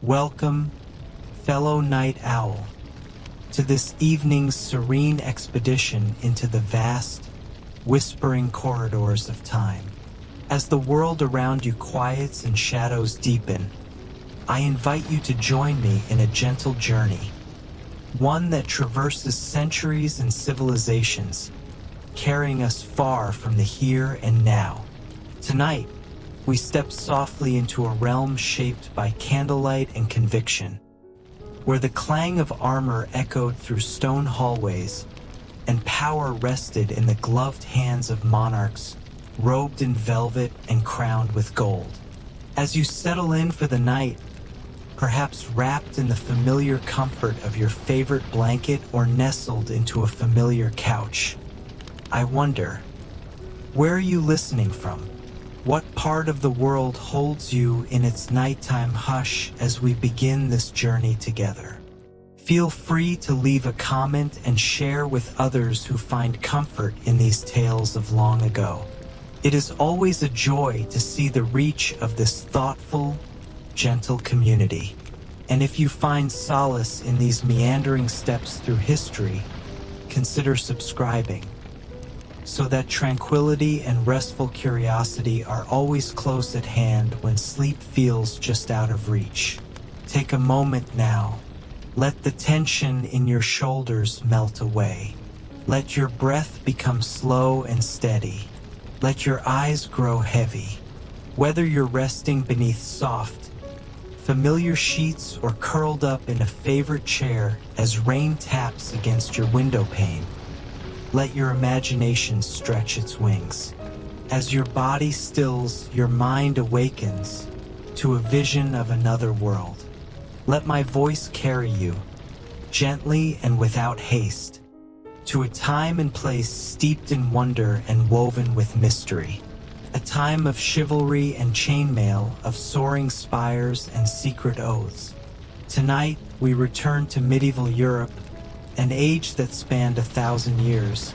Welcome, fellow night owl, to this evening's serene expedition into the vast, whispering corridors of time. As the world around you quiets and shadows deepen, I invite you to join me in a gentle journey, one that traverses centuries and civilizations, carrying us far from the here and now. Tonight, we step softly into a realm shaped by candlelight and conviction, where the clang of armor echoed through stone hallways and power rested in the gloved hands of monarchs robed in velvet and crowned with gold. As you settle in for the night, perhaps wrapped in the familiar comfort of your favorite blanket or nestled into a familiar couch, I wonder, where are you listening from? What part of the world holds you in its nighttime hush as we begin this journey together? Feel free to leave a comment and share with others who find comfort in these tales of long ago. It is always a joy to see the reach of this thoughtful, gentle community. And if you find solace in these meandering steps through history, consider subscribing, so that tranquility and restful curiosity are always close at hand when sleep feels just out of reach. Take a moment now. Let the tension in your shoulders melt away. Let your breath become slow and steady. Let your eyes grow heavy. Whether you're resting beneath soft, familiar sheets or curled up in a favorite chair as rain taps against your window pane, let your imagination stretch its wings. As your body stills, your mind awakens to a vision of another world. Let my voice carry you, gently and without haste, to a time and place steeped in wonder and woven with mystery. A time of chivalry and chainmail, of soaring spires and secret oaths. Tonight, we return to medieval Europe, an age that spanned 1,000 years,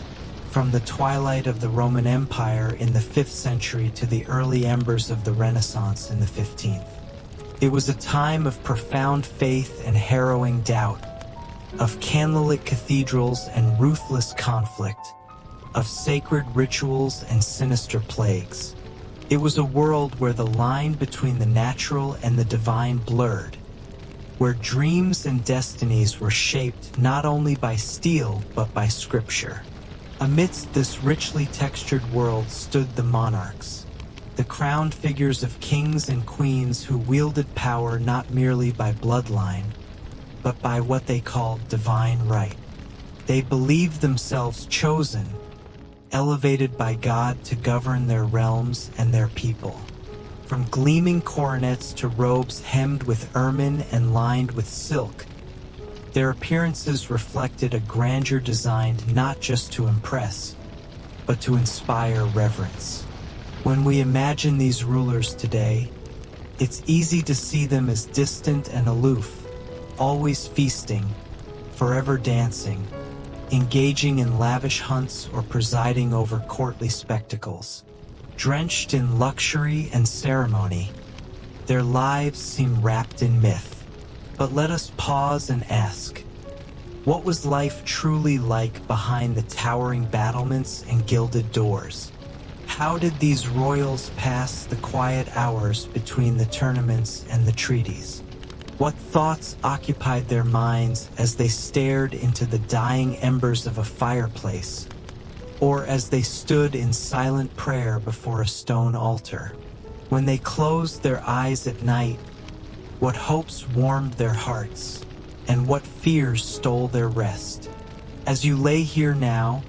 from the twilight of the Roman Empire in the 5th century to the early embers of the Renaissance in the 15th. It was a time of profound faith and harrowing doubt, of candlelit cathedrals and ruthless conflict, of sacred rituals and sinister plagues. It was a world where the line between the natural and the divine blurred, where dreams and destinies were shaped not only by steel but by scripture. Amidst this richly textured world stood the monarchs, the crowned figures of kings and queens who wielded power not merely by bloodline, but by what they called divine right. They believed themselves chosen, elevated by God to govern their realms and their people. From gleaming coronets to robes hemmed with ermine and lined with silk, their appearances reflected a grandeur designed not just to impress, but to inspire reverence. When we imagine these rulers today, it's easy to see them as distant and aloof, always feasting, forever dancing, engaging in lavish hunts or presiding over courtly spectacles. Drenched in luxury and ceremony, their lives seem wrapped in myth. But let us pause and ask, what was life truly like behind the towering battlements and gilded doors? How did these royals pass the quiet hours between the tournaments and the treaties? What thoughts occupied their minds as they stared into the dying embers of a fireplace, or as they stood in silent prayer before a stone altar? When they closed their eyes at night, what hopes warmed their hearts, and what fears stole their rest? As you lay here now,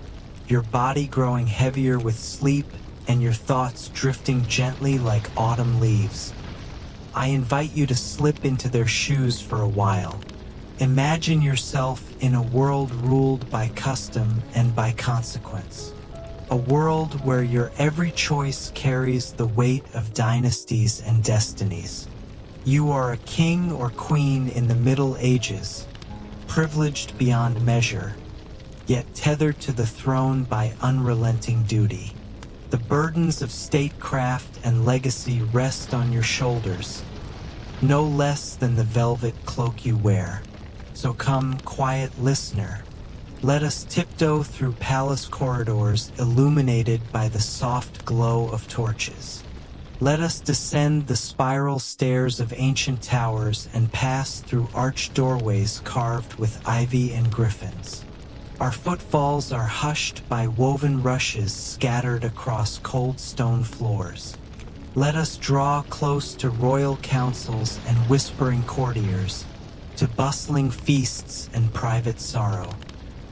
your body growing heavier with sleep and your thoughts drifting gently like autumn leaves, I invite you to slip into their shoes for a while. Imagine yourself in a world ruled by custom and by consequence. A world where your every choice carries the weight of dynasties and destinies. You are a king or queen in the Middle Ages, privileged beyond measure, yet tethered to the throne by unrelenting duty. The burdens of statecraft and legacy rest on your shoulders, no less than the velvet cloak you wear. So come, quiet listener, let us tiptoe through palace corridors illuminated by the soft glow of torches. Let us descend the spiral stairs of ancient towers and pass through arched doorways carved with ivy and griffins. Our footfalls are hushed by woven rushes scattered across cold stone floors. Let us draw close to royal councils and whispering courtiers, to bustling feasts and private sorrow.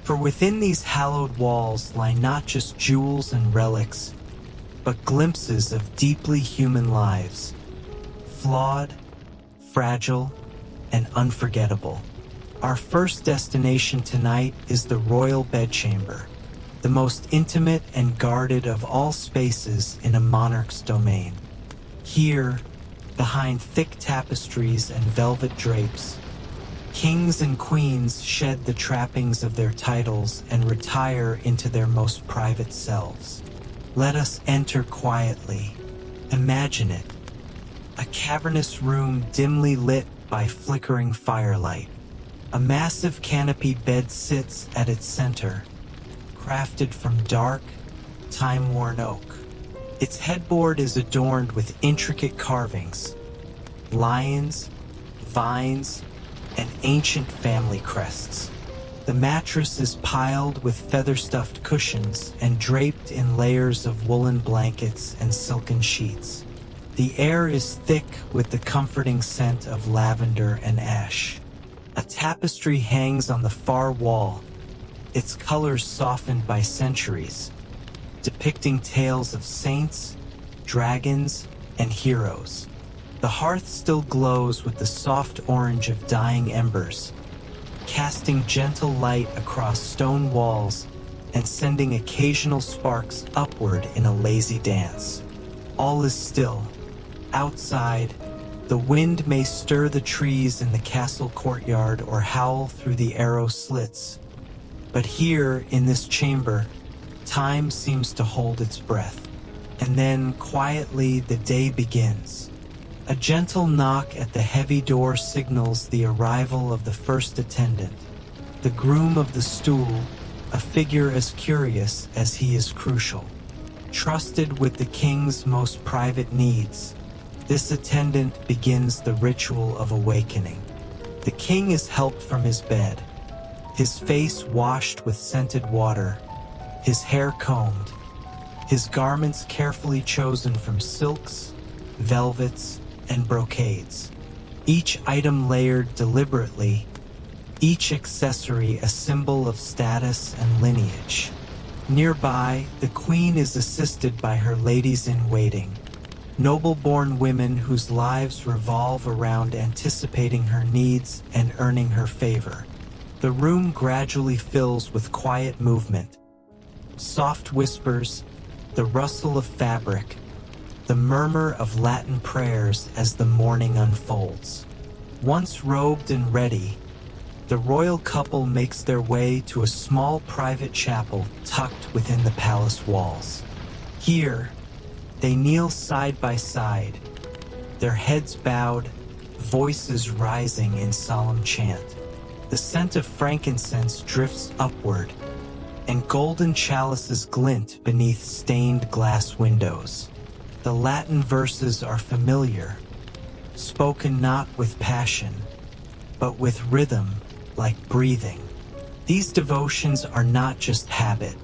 For within these hallowed walls lie not just jewels and relics, but glimpses of deeply human lives, flawed, fragile, and unforgettable. Our first destination tonight is the royal bedchamber, the most intimate and guarded of all spaces in a monarch's domain. Here, behind thick tapestries and velvet drapes, kings and queens shed the trappings of their titles and retire into their most private selves. Let us enter quietly. Imagine it. A cavernous room dimly lit by flickering firelight. A massive canopy bed sits at its center, crafted from dark, time-worn oak. Its headboard is adorned with intricate carvings, lions, vines, and ancient family crests. The mattress is piled with feather-stuffed cushions and draped in layers of woolen blankets and silken sheets. The air is thick with the comforting scent of lavender and ash. A tapestry hangs on the far wall, its colors softened by centuries, depicting tales of saints, dragons, and heroes. The hearth still glows with the soft orange of dying embers, casting gentle light across stone walls and sending occasional sparks upward in a lazy dance. All is still. Outside, the wind may stir the trees in the castle courtyard or howl through the arrow slits. But here, in this chamber, time seems to hold its breath. And then, quietly, the day begins. A gentle knock at the heavy door signals the arrival of the first attendant, the groom of the stool, a figure as curious as he is crucial. Trusted with the king's most private needs, this attendant begins the ritual of awakening. The king is helped from his bed, his face washed with scented water, his hair combed, his garments carefully chosen from silks, velvets, and brocades, each item layered deliberately, each accessory a symbol of status and lineage. Nearby, the queen is assisted by her ladies-in-waiting, noble-born women whose lives revolve around anticipating her needs and earning her favor. The room gradually fills with quiet movement, soft whispers, the rustle of fabric, the murmur of Latin prayers as the morning unfolds. Once robed and ready, the royal couple makes their way to a small private chapel tucked within the palace walls. Here, they kneel side by side, their heads bowed, voices rising in solemn chant. The scent of frankincense drifts upward, and golden chalices glint beneath stained glass windows. The Latin verses are familiar, spoken not with passion, but with rhythm like breathing. These devotions are not just habit.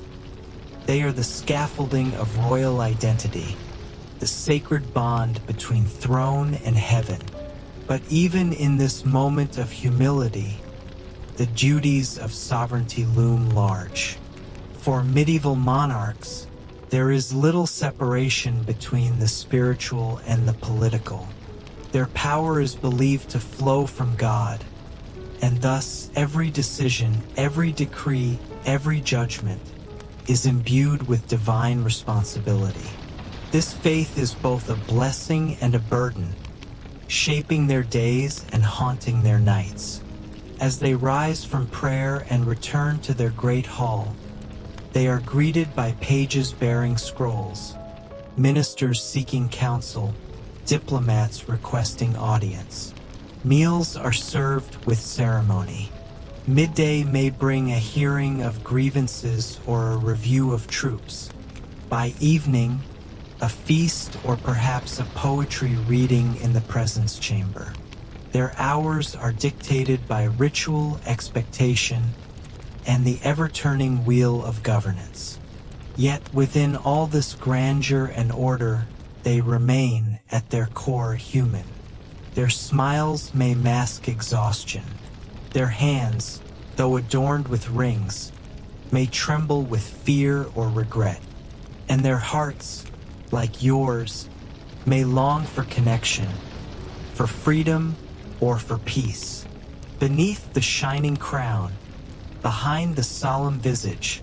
They are the scaffolding of royal identity, the sacred bond between throne and heaven. But even in this moment of humility, the duties of sovereignty loom large. For medieval monarchs, there is little separation between the spiritual and the political. Their power is believed to flow from God, and thus every decision, every decree, every judgment is imbued with divine responsibility. This faith is both a blessing and a burden, shaping their days and haunting their nights. As they rise from prayer and return to their great hall, they are greeted by pages bearing scrolls, ministers seeking counsel, diplomats requesting audience. Meals are served with ceremony. Midday may bring a hearing of grievances or a review of troops. By evening, a feast or perhaps a poetry reading in the presence chamber. Their hours are dictated by ritual, expectation, and the ever-turning wheel of governance. Yet within all this grandeur and order, they remain at their core human. Their smiles may mask exhaustion. Their hands, though adorned with rings, may tremble with fear or regret. And their hearts, like yours, may long for connection, for freedom, or for peace. Beneath the shining crown, behind the solemn visage,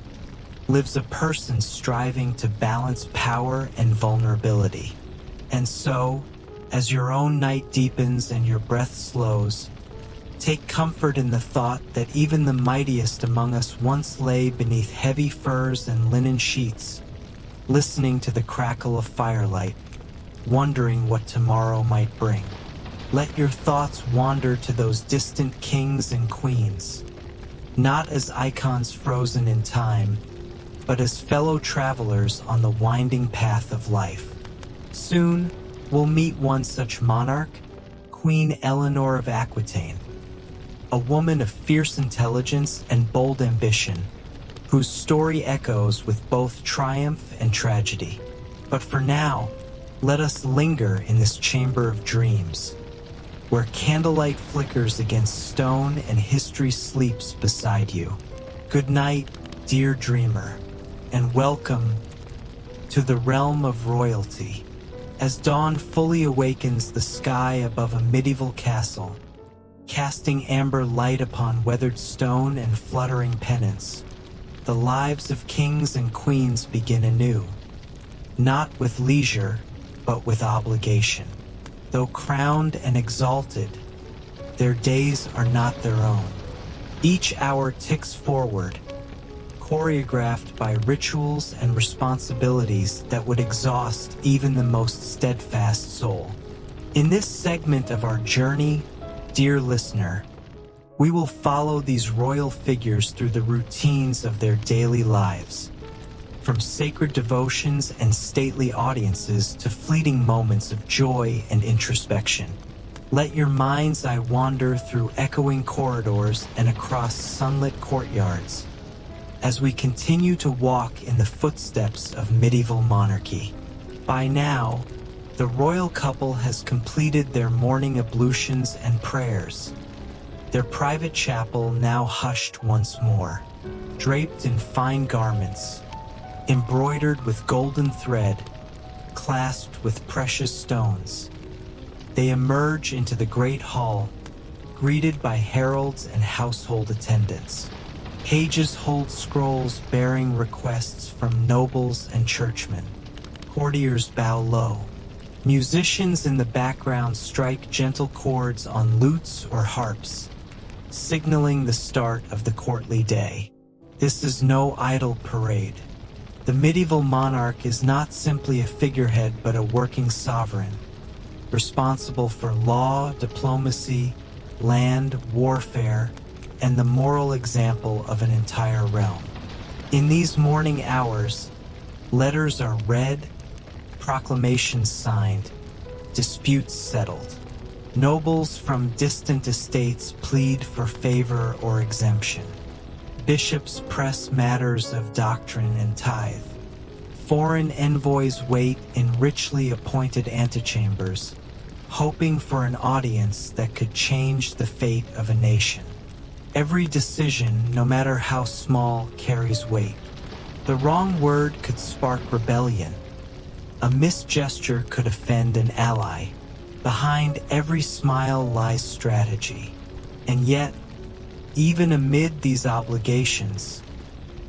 lives a person striving to balance power and vulnerability. And so, as your own night deepens and your breath slows, take comfort in the thought that even the mightiest among us once lay beneath heavy furs and linen sheets, listening to the crackle of firelight, wondering what tomorrow might bring. Let your thoughts wander to those distant kings and queens, not as icons frozen in time, but as fellow travelers on the winding path of life. Soon, we'll meet one such monarch, Queen Eleanor of Aquitaine, a woman of fierce intelligence and bold ambition, whose story echoes with both triumph and tragedy. But for now, let us linger in this chamber of dreams, where candlelight flickers against stone and history sleeps beside you. Good night, dear dreamer, and welcome to the realm of royalty. As dawn fully awakens the sky above a medieval castle, casting amber light upon weathered stone and fluttering pennants, the lives of kings and queens begin anew, not with leisure, but with obligation. Though crowned and exalted, their days are not their own. Each hour ticks forward, choreographed by rituals and responsibilities that would exhaust even the most steadfast soul. In this segment of our journey, dear listener, we will follow these royal figures through the routines of their daily lives, from sacred devotions and stately audiences to fleeting moments of joy and introspection. Let your mind's eye wander through echoing corridors and across sunlit courtyards as we continue to walk in the footsteps of medieval monarchy. By now, the royal couple has completed their morning ablutions and prayers, their private chapel now hushed once more, draped in fine garments, embroidered with golden thread, clasped with precious stones. They emerge into the great hall, greeted by heralds and household attendants. Pages hold scrolls bearing requests from nobles and churchmen. Courtiers bow low. Musicians in the background strike gentle chords on lutes or harps, signaling the start of the courtly day. This is no idle parade. The medieval monarch is not simply a figurehead but a working sovereign, responsible for law, diplomacy, land, warfare, and the moral example of an entire realm. In these morning hours, letters are read, proclamations signed, disputes settled. Nobles from distant estates plead for favor or exemption. Bishops press matters of doctrine and tithe. Foreign envoys wait in richly appointed antechambers, hoping for an audience that could change the fate of a nation. Every decision, no matter how small, carries weight. The wrong word could spark rebellion. A misgesture could offend an ally. Behind every smile lies strategy. And yet, even amid these obligations,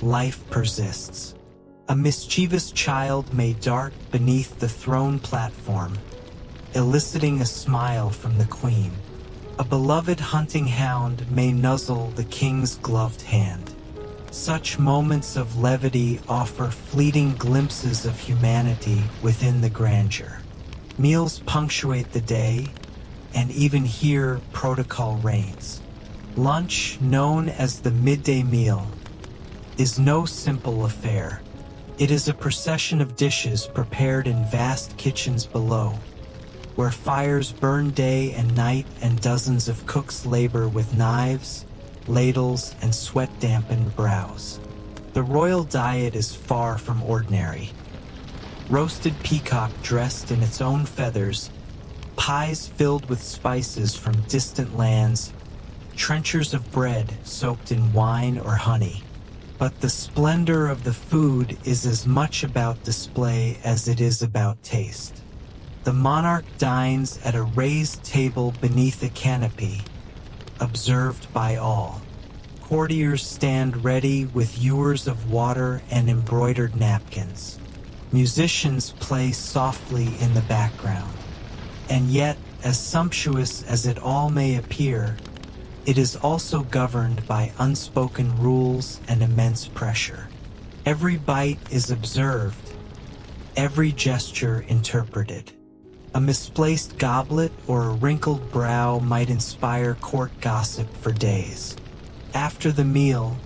life persists. A mischievous child may dart beneath the throne platform, eliciting a smile from the queen. A beloved hunting hound may nuzzle the king's gloved hand. Such moments of levity offer fleeting glimpses of humanity within the grandeur. Meals punctuate the day, and even here protocol reigns. Lunch, known as the midday meal, is no simple affair. It is a procession of dishes prepared in vast kitchens below, where fires burn day and night and dozens of cooks labor with knives, ladles, and sweat-dampened brows. The royal diet is far from ordinary. Roasted peacock dressed in its own feathers, pies filled with spices from distant lands, trenchers of bread soaked in wine or honey. But the splendor of the food is as much about display as it is about taste. The monarch dines at a raised table beneath a canopy, observed by all. Courtiers stand ready with ewers of water and embroidered napkins. Musicians play softly in the background. And yet, as sumptuous as it all may appear, it is also governed by unspoken rules and immense pressure. Every bite is observed, every gesture interpreted. A misplaced goblet or a wrinkled brow might inspire court gossip for days. After the meal,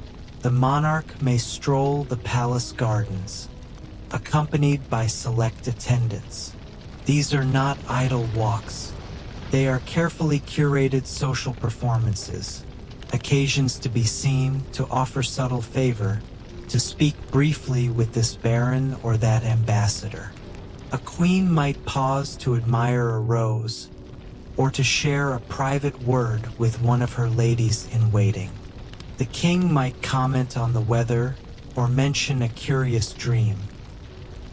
the monarch may stroll the palace gardens, accompanied by select attendants. These are not idle walks. They are carefully curated social performances, occasions to be seen, to offer subtle favor, to speak briefly with this baron or that ambassador. A queen might pause to admire a rose, or to share a private word with one of her ladies-in-waiting. The king might comment on the weather or mention a curious dream,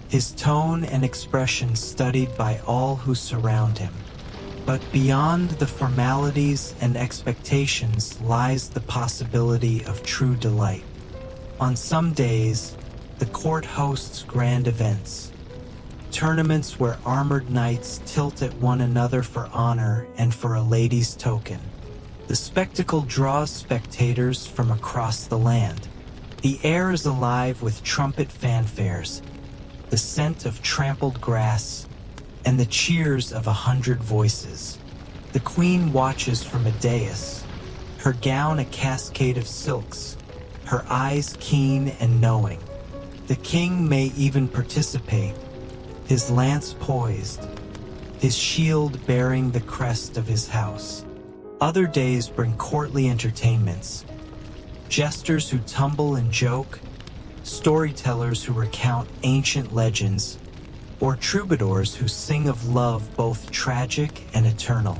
his tone and expression studied by all who surround him. But beyond the formalities and expectations lies the possibility of true delight. On some days, the court hosts grand events, tournaments where armored knights tilt at one another for honor and for a lady's token. The spectacle draws spectators from across the land. The air is alive with trumpet fanfares, the scent of trampled grass, and the cheers of 100 voices. The queen watches from a dais, her gown a cascade of silks, her eyes keen and knowing. The king may even participate, his lance poised, his shield bearing the crest of his house. Other days bring courtly entertainments, jesters who tumble and joke, storytellers who recount ancient legends, or troubadours who sing of love both tragic and eternal.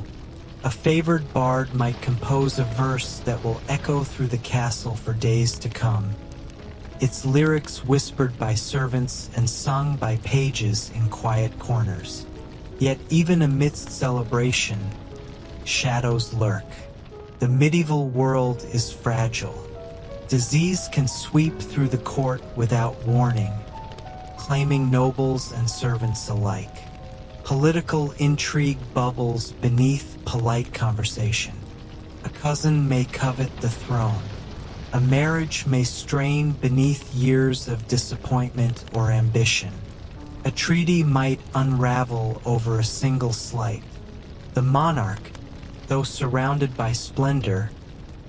A favored bard might compose a verse that will echo through the castle for days to come, its lyrics whispered by servants and sung by pages in quiet corners. Yet even amidst celebration, shadows lurk. The medieval world is fragile. Disease can sweep through the court without warning, claiming nobles and servants alike. Political intrigue bubbles beneath polite conversation. A cousin may covet the throne. A marriage may strain beneath years of disappointment or ambition. A treaty might unravel over a single slight. The monarch, though surrounded by splendor,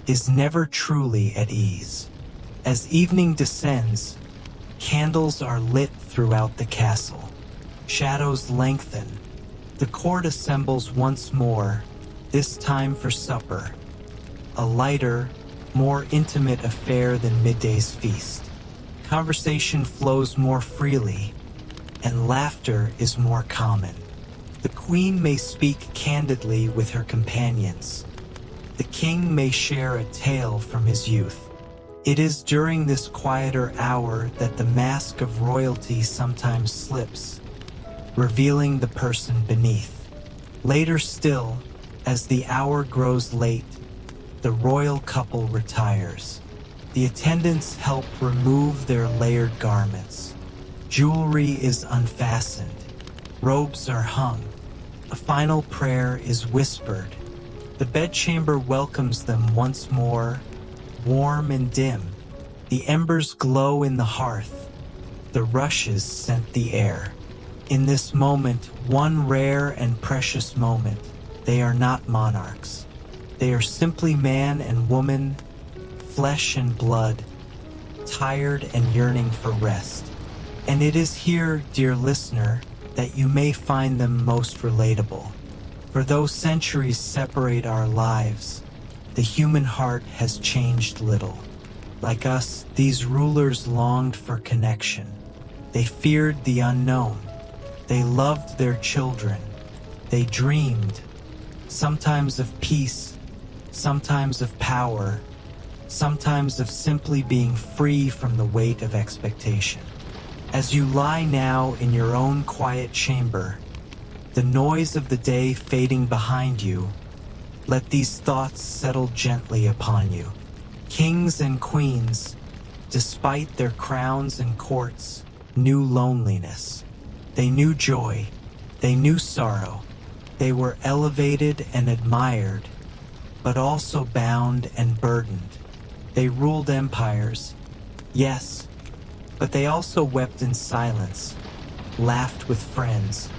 is never truly at ease. As evening descends, candles are lit throughout the castle. Shadows lengthen. The court assembles once more, this time for supper. A lighter, more intimate affair than midday's feast. Conversation flows more freely, and laughter is more common. The queen may speak candidly with her companions. The king may share a tale from his youth. It is during this quieter hour that the mask of royalty sometimes slips, revealing the person beneath. Later still, as the hour grows late, the royal couple retires. The attendants help remove their layered garments. Jewelry is unfastened. Robes are hung. A final prayer is whispered. The bedchamber welcomes them once more, warm and dim. The embers glow in the hearth. The rushes scent the air. In this moment, one rare and precious moment, they are not monarchs. They are simply man and woman, flesh and blood, tired and yearning for rest. And it is here, dear listener, that you may find them most relatable. For though centuries separate our lives, the human heart has changed little. Like us, these rulers longed for connection. They feared the unknown. They loved their children. They dreamed, sometimes of peace, sometimes of power, sometimes of simply being free from the weight of expectation. As you lie now in your own quiet chamber, the noise of the day fading behind you, let these thoughts settle gently upon you. Kings and queens, despite their crowns and courts, knew loneliness. They knew joy. They knew sorrow. They were elevated and admired, but also bound and burdened. They ruled empires, yes, but they also wept in silence, laughed with friends,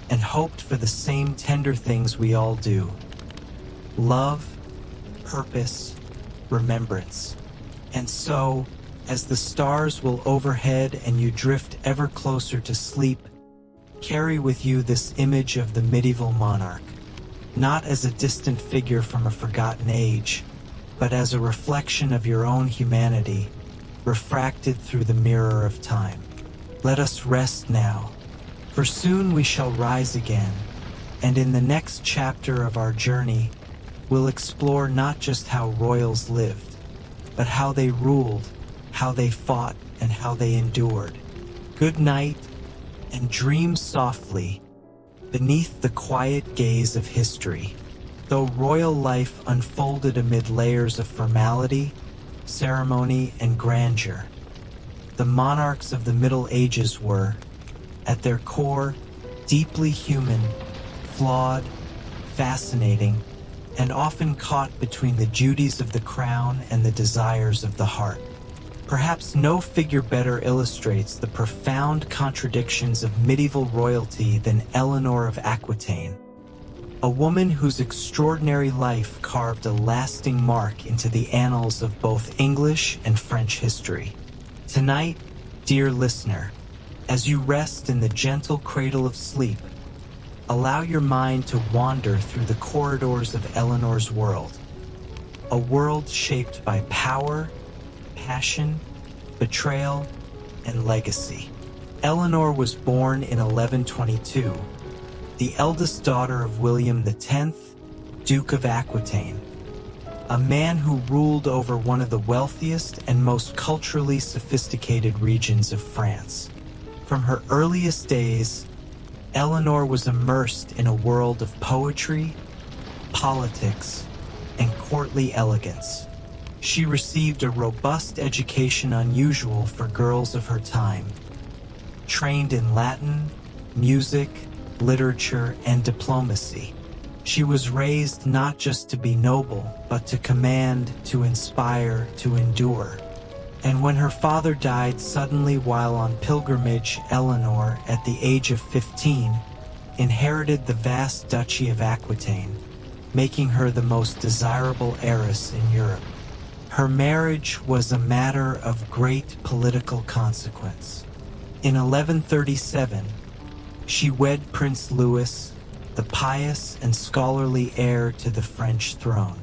and hoped for the same tender things we all do. Love, purpose, remembrance. And so, as the stars will overhead and you drift ever closer to sleep, carry with you this image of the medieval monarch, not as a distant figure from a forgotten age, but as a reflection of your own humanity, refracted through the mirror of time. Let us rest now, for soon we shall rise again, and in the next chapter of our journey, we'll explore not just how royals lived, but how they ruled, how they fought, and how they endured. Good night, and dream softly beneath the quiet gaze of history. Though royal life unfolded amid layers of formality, ceremony, and grandeur, the monarchs of the Middle Ages were, at their core, deeply human, flawed, fascinating, and often caught between the duties of the crown and the desires of the heart. Perhaps no figure better illustrates the profound contradictions of medieval royalty than Eleanor of Aquitaine, a woman whose extraordinary life carved a lasting mark into the annals of both English and French history. Tonight, dear listener, as you rest in the gentle cradle of sleep, allow your mind to wander through the corridors of Eleanor's world, a world shaped by power, passion, betrayal, and legacy. Eleanor was born in 1122, the eldest daughter of William X, Duke of Aquitaine, a man who ruled over one of the wealthiest and most culturally sophisticated regions of France. From her earliest days, Eleanor was immersed in a world of poetry, politics, and courtly elegance. She received a robust education unusual for girls of her time, trained in Latin, music, literature, and diplomacy. She was raised not just to be noble, but to command, to inspire, to endure. And when her father died suddenly while on pilgrimage, Eleanor, at the age of 15, inherited the vast Duchy of Aquitaine, making her the most desirable heiress in Europe. Her marriage was a matter of great political consequence. In 1137, she wed Prince Louis, the pious and scholarly heir to the French throne.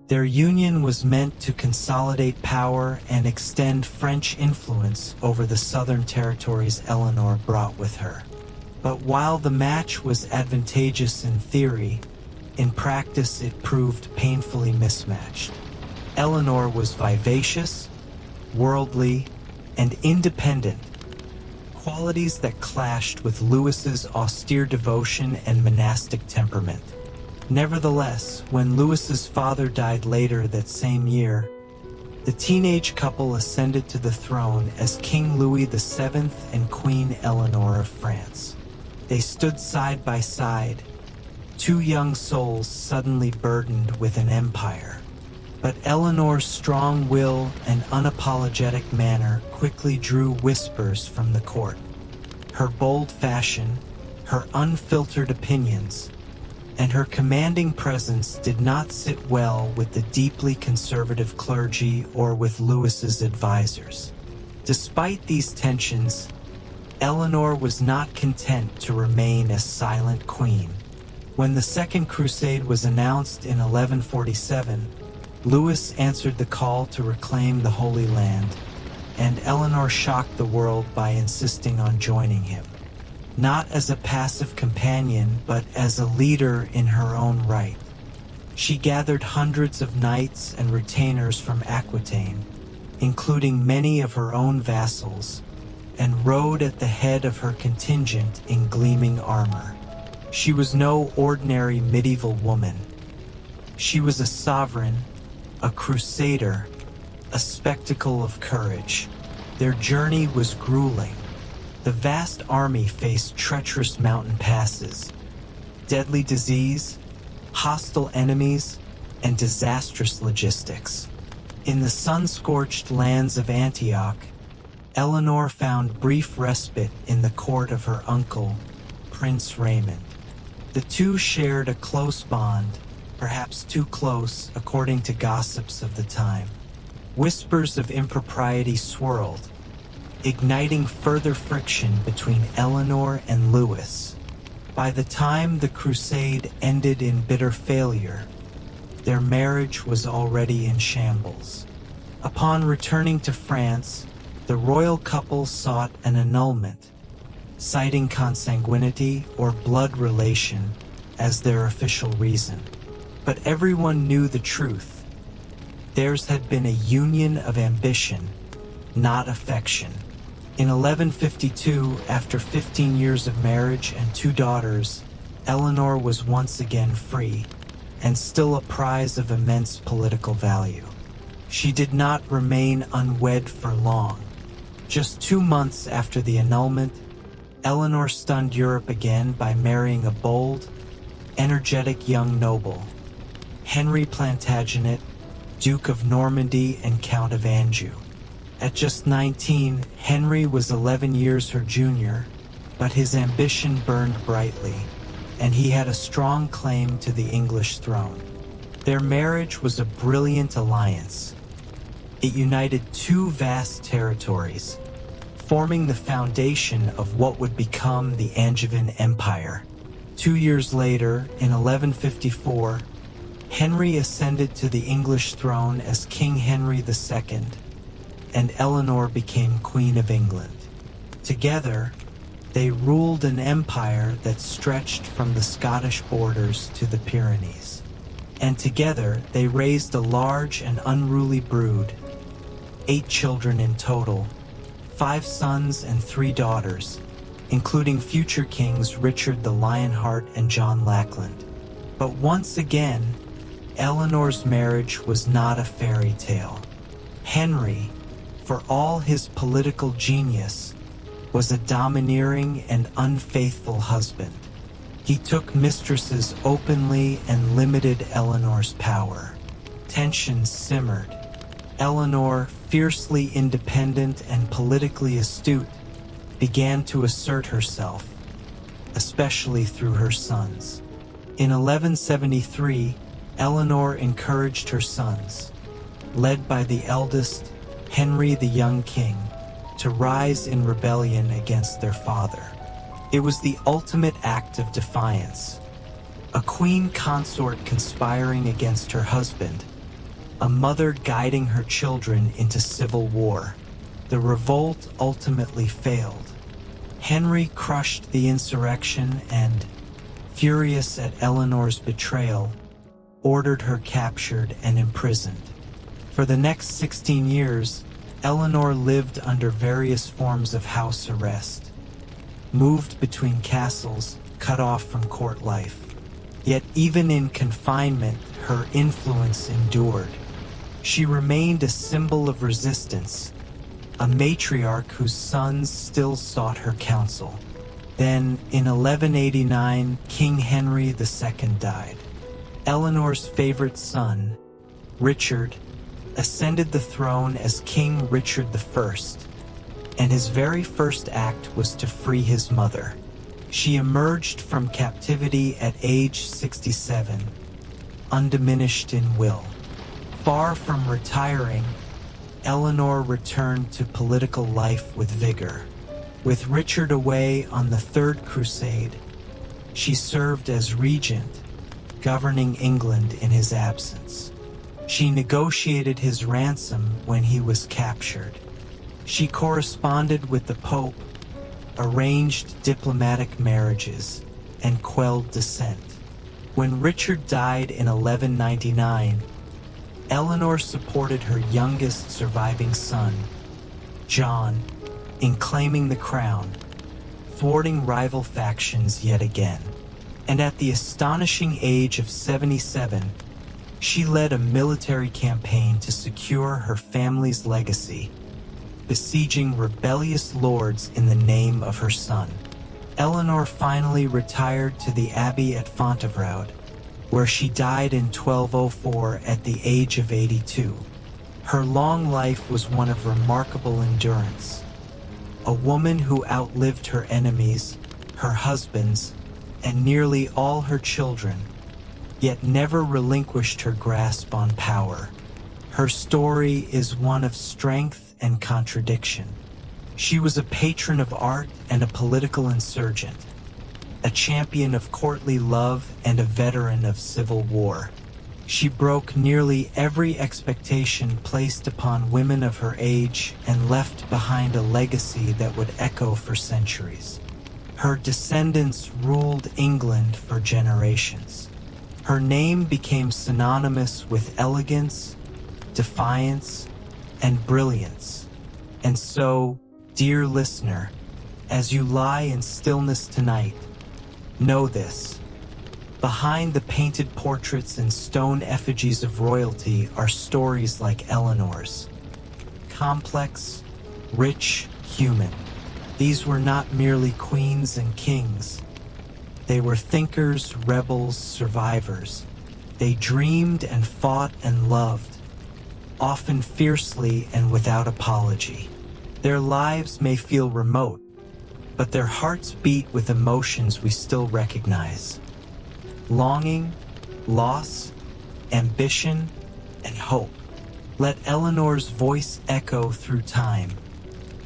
Their union was meant to consolidate power and extend French influence over the southern territories Eleanor brought with her. But while the match was advantageous in theory, in practice it proved painfully mismatched. Eleanor was vivacious, worldly, and independent, qualities that clashed with Louis's austere devotion and monastic temperament. Nevertheless, when Louis's father died later that same year, the teenage couple ascended to the throne as King Louis VII and Queen Eleanor of France. They stood side by side, two young souls suddenly burdened with an empire. But Eleanor's strong will and unapologetic manner quickly drew whispers from the court. Her bold fashion, her unfiltered opinions, and her commanding presence did not sit well with the deeply conservative clergy or with Louis's advisors. Despite these tensions, Eleanor was not content to remain a silent queen. When the Second Crusade was announced in 1147, Louis answered the call to reclaim the Holy Land, and Eleanor shocked the world by insisting on joining him. Not as a passive companion, but as a leader in her own right. She gathered hundreds of knights and retainers from Aquitaine, including many of her own vassals, and rode at the head of her contingent in gleaming armor. She was no ordinary medieval woman. She was a sovereign, a crusader, a spectacle of courage. Their journey was grueling. The vast army faced treacherous mountain passes, deadly disease, hostile enemies, and disastrous logistics. In the sun-scorched lands of Antioch, Eleanor found brief respite in the court of her uncle, Prince Raymond. The two shared a close bond, perhaps too close according to gossips of the time. Whispers of impropriety swirled, igniting further friction between Eleanor and Louis. By the time the crusade ended in bitter failure, their marriage was already in shambles. Upon returning to France, the royal couple sought an annulment, citing consanguinity or blood relation as their official reason. But everyone knew the truth. Theirs had been a union of ambition, not affection. In 1152, after 15 years of marriage and 2 daughters, Eleanor was once again free, and still a prize of immense political value. She did not remain unwed for long. Just 2 months after the annulment, Eleanor stunned Europe again by marrying a bold, energetic young noble, Henry Plantagenet, Duke of Normandy and Count of Anjou. At just 19, Henry was 11 years her junior, but his ambition burned brightly, and he had a strong claim to the English throne. Their marriage was a brilliant alliance. It united 2 vast territories, forming the foundation of what would become the Angevin Empire. 2 years later, in 1154, Henry ascended to the English throne as King Henry II, and Eleanor became Queen of England. Together, they ruled an empire that stretched from the Scottish borders to the Pyrenees. And together, they raised a large and unruly brood, 8 children in total, 5 sons and 3 daughters, including future kings Richard the Lionheart and John Lackland. But once again, Eleanor's marriage was not a fairy tale. Henry, for all his political genius, was a domineering and unfaithful husband. He took mistresses openly and limited Eleanor's power. Tensions simmered. Eleanor, fiercely independent and politically astute, began to assert herself, especially through her sons. In 1173, Eleanor encouraged her sons, led by the eldest, Henry the young king, to rise in rebellion against their father. It was the ultimate act of defiance. A queen consort conspiring against her husband, a mother guiding her children into civil war. The revolt ultimately failed. Henry crushed the insurrection and, furious at Eleanor's betrayal, ordered her captured and imprisoned. For the next 16 years, Eleanor lived under various forms of house arrest, moved between castles, cut off from court life. Yet even in confinement, her influence endured. She remained a symbol of resistance, a matriarch whose sons still sought her counsel. Then, in 1189, King Henry II died. Eleanor's favorite son, Richard, ascended the throne as King Richard I, and his very first act was to free his mother. She emerged from captivity at age 67, undiminished in will. Far from retiring, Eleanor returned to political life with vigor. With Richard away on the Third Crusade, she served as regent, governing England in his absence. She negotiated his ransom when he was captured. She corresponded with the Pope, arranged diplomatic marriages, and quelled dissent. When Richard died in 1199, Eleanor supported her youngest surviving son, John, in claiming the crown, thwarting rival factions yet again. And at the astonishing age of 77, she led a military campaign to secure her family's legacy, besieging rebellious lords in the name of her son. Eleanor finally retired to the abbey at Fontevraud, where she died in 1204 at the age of 82. Her long life was one of remarkable endurance. A woman who outlived her enemies, her husbands, and nearly all her children, yet never relinquished her grasp on power. Her story is one of strength and contradiction. She was a patron of art and a political insurgent, a champion of courtly love and a veteran of civil war. She broke nearly every expectation placed upon women of her age and left behind a legacy that would echo for centuries. Her descendants ruled England for generations. Her name became synonymous with elegance, defiance, and brilliance. And so, dear listener, as you lie in stillness tonight, know this: behind the painted portraits and stone effigies of royalty are stories like Eleanor's. Complex, rich, human. These were not merely queens and kings. They were thinkers, rebels, survivors. They dreamed and fought and loved, often fiercely and without apology. Their lives may feel remote, but their hearts beat with emotions we still recognize: longing, loss, ambition, and hope. Let Eleanor's voice echo through time,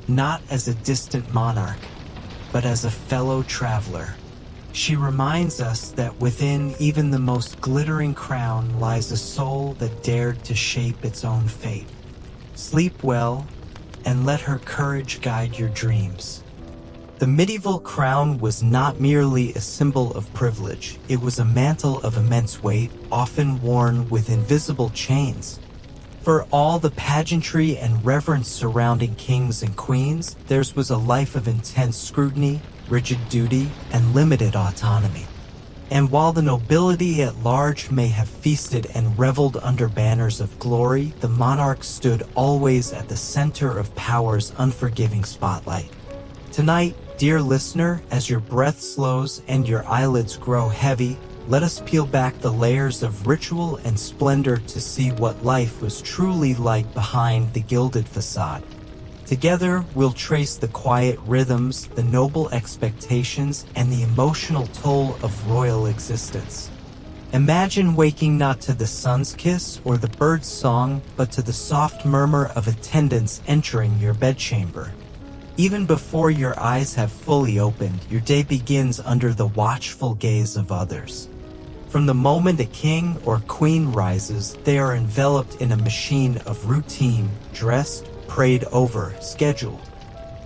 not as a distant monarch, but as a fellow traveler. She reminds us that within even the most glittering crown lies a soul that dared to shape its own fate. Sleep well, and let her courage guide your dreams. The medieval crown was not merely a symbol of privilege, it was a mantle of immense weight, often worn with invisible chains. For all the pageantry and reverence surrounding kings and queens, theirs was a life of intense scrutiny, rigid duty, and limited autonomy. And while the nobility at large may have feasted and reveled under banners of glory, the monarch stood always at the center of power's unforgiving spotlight. Tonight, dear listener, as your breath slows and your eyelids grow heavy, let us peel back the layers of ritual and splendor to see what life was truly like behind the gilded facade. Together, we'll trace the quiet rhythms, the noble expectations, and the emotional toll of royal existence. Imagine waking not to the sun's kiss or the bird's song, but to the soft murmur of attendants entering your bedchamber. Even before your eyes have fully opened, your day begins under the watchful gaze of others. From the moment a king or queen rises, they are enveloped in a machine of routine, dressed, prayed over, scheduled.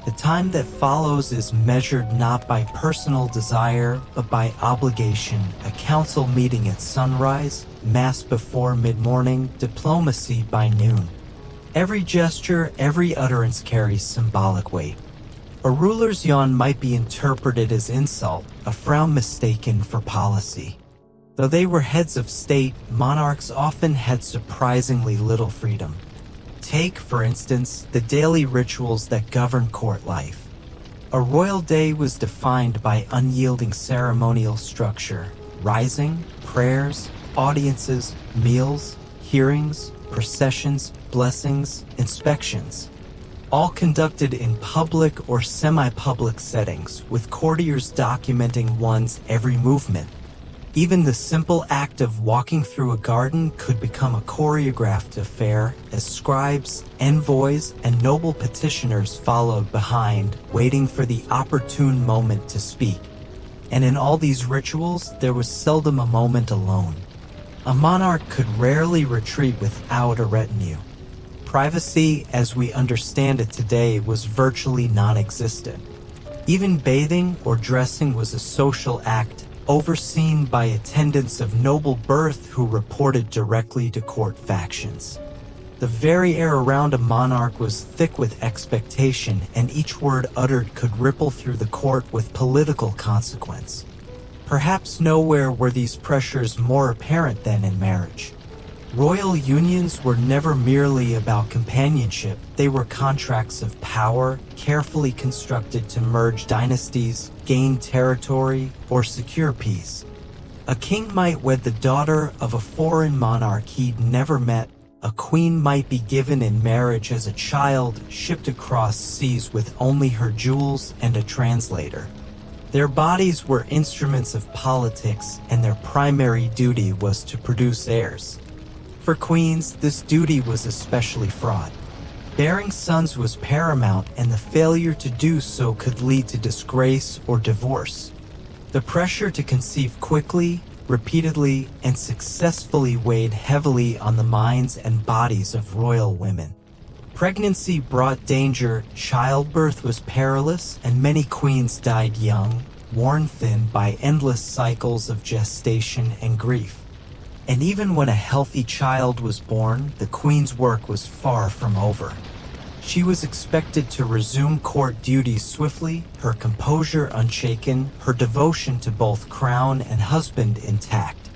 The time that follows is measured not by personal desire, but by obligation: a council meeting at sunrise, mass before mid-morning, diplomacy by noon. Every gesture, every utterance carries symbolic weight. A ruler's yawn might be interpreted as insult, a frown mistaken for policy. Though they were heads of state, monarchs often had surprisingly little freedom. Take, for instance, the daily rituals that govern court life. A royal day was defined by unyielding ceremonial structure: rising, prayers, audiences, meals, hearings, processions, blessings, inspections. all conducted in public or semi-public settings, with courtiers documenting one's every movement. Even the simple act of walking through a garden could become a choreographed affair, as scribes, envoys, and noble petitioners followed behind, waiting for the opportune moment to speak. And in all these rituals, there was seldom a moment alone. A monarch could rarely retreat without a retinue. Privacy, as we understand it today, was virtually non-existent. Even bathing or dressing was a social act, overseen by attendants of noble birth who reported directly to court factions. The very air around a monarch was thick with expectation, and each word uttered could ripple through the court with political consequence. Perhaps nowhere were these pressures more apparent than in marriage. Royal unions were never merely about companionship, they were contracts of power, carefully constructed to merge dynasties, gain territory, or secure peace. A king might wed the daughter of a foreign monarch he'd never met. A queen might be given in marriage as a child, shipped across seas with only her jewels and a translator. Their bodies were instruments of politics, and their primary duty was to produce heirs. For queens, this duty was especially fraught. Bearing sons was paramount, and the failure to do so could lead to disgrace or divorce. The pressure to conceive quickly, repeatedly, and successfully weighed heavily on the minds and bodies of royal women. Pregnancy brought danger, childbirth was perilous, and many queens died young, worn thin by endless cycles of gestation and grief. And even when a healthy child was born, the queen's work was far from over. She was expected to resume court duties swiftly, her composure unshaken, her devotion to both crown and husband intact.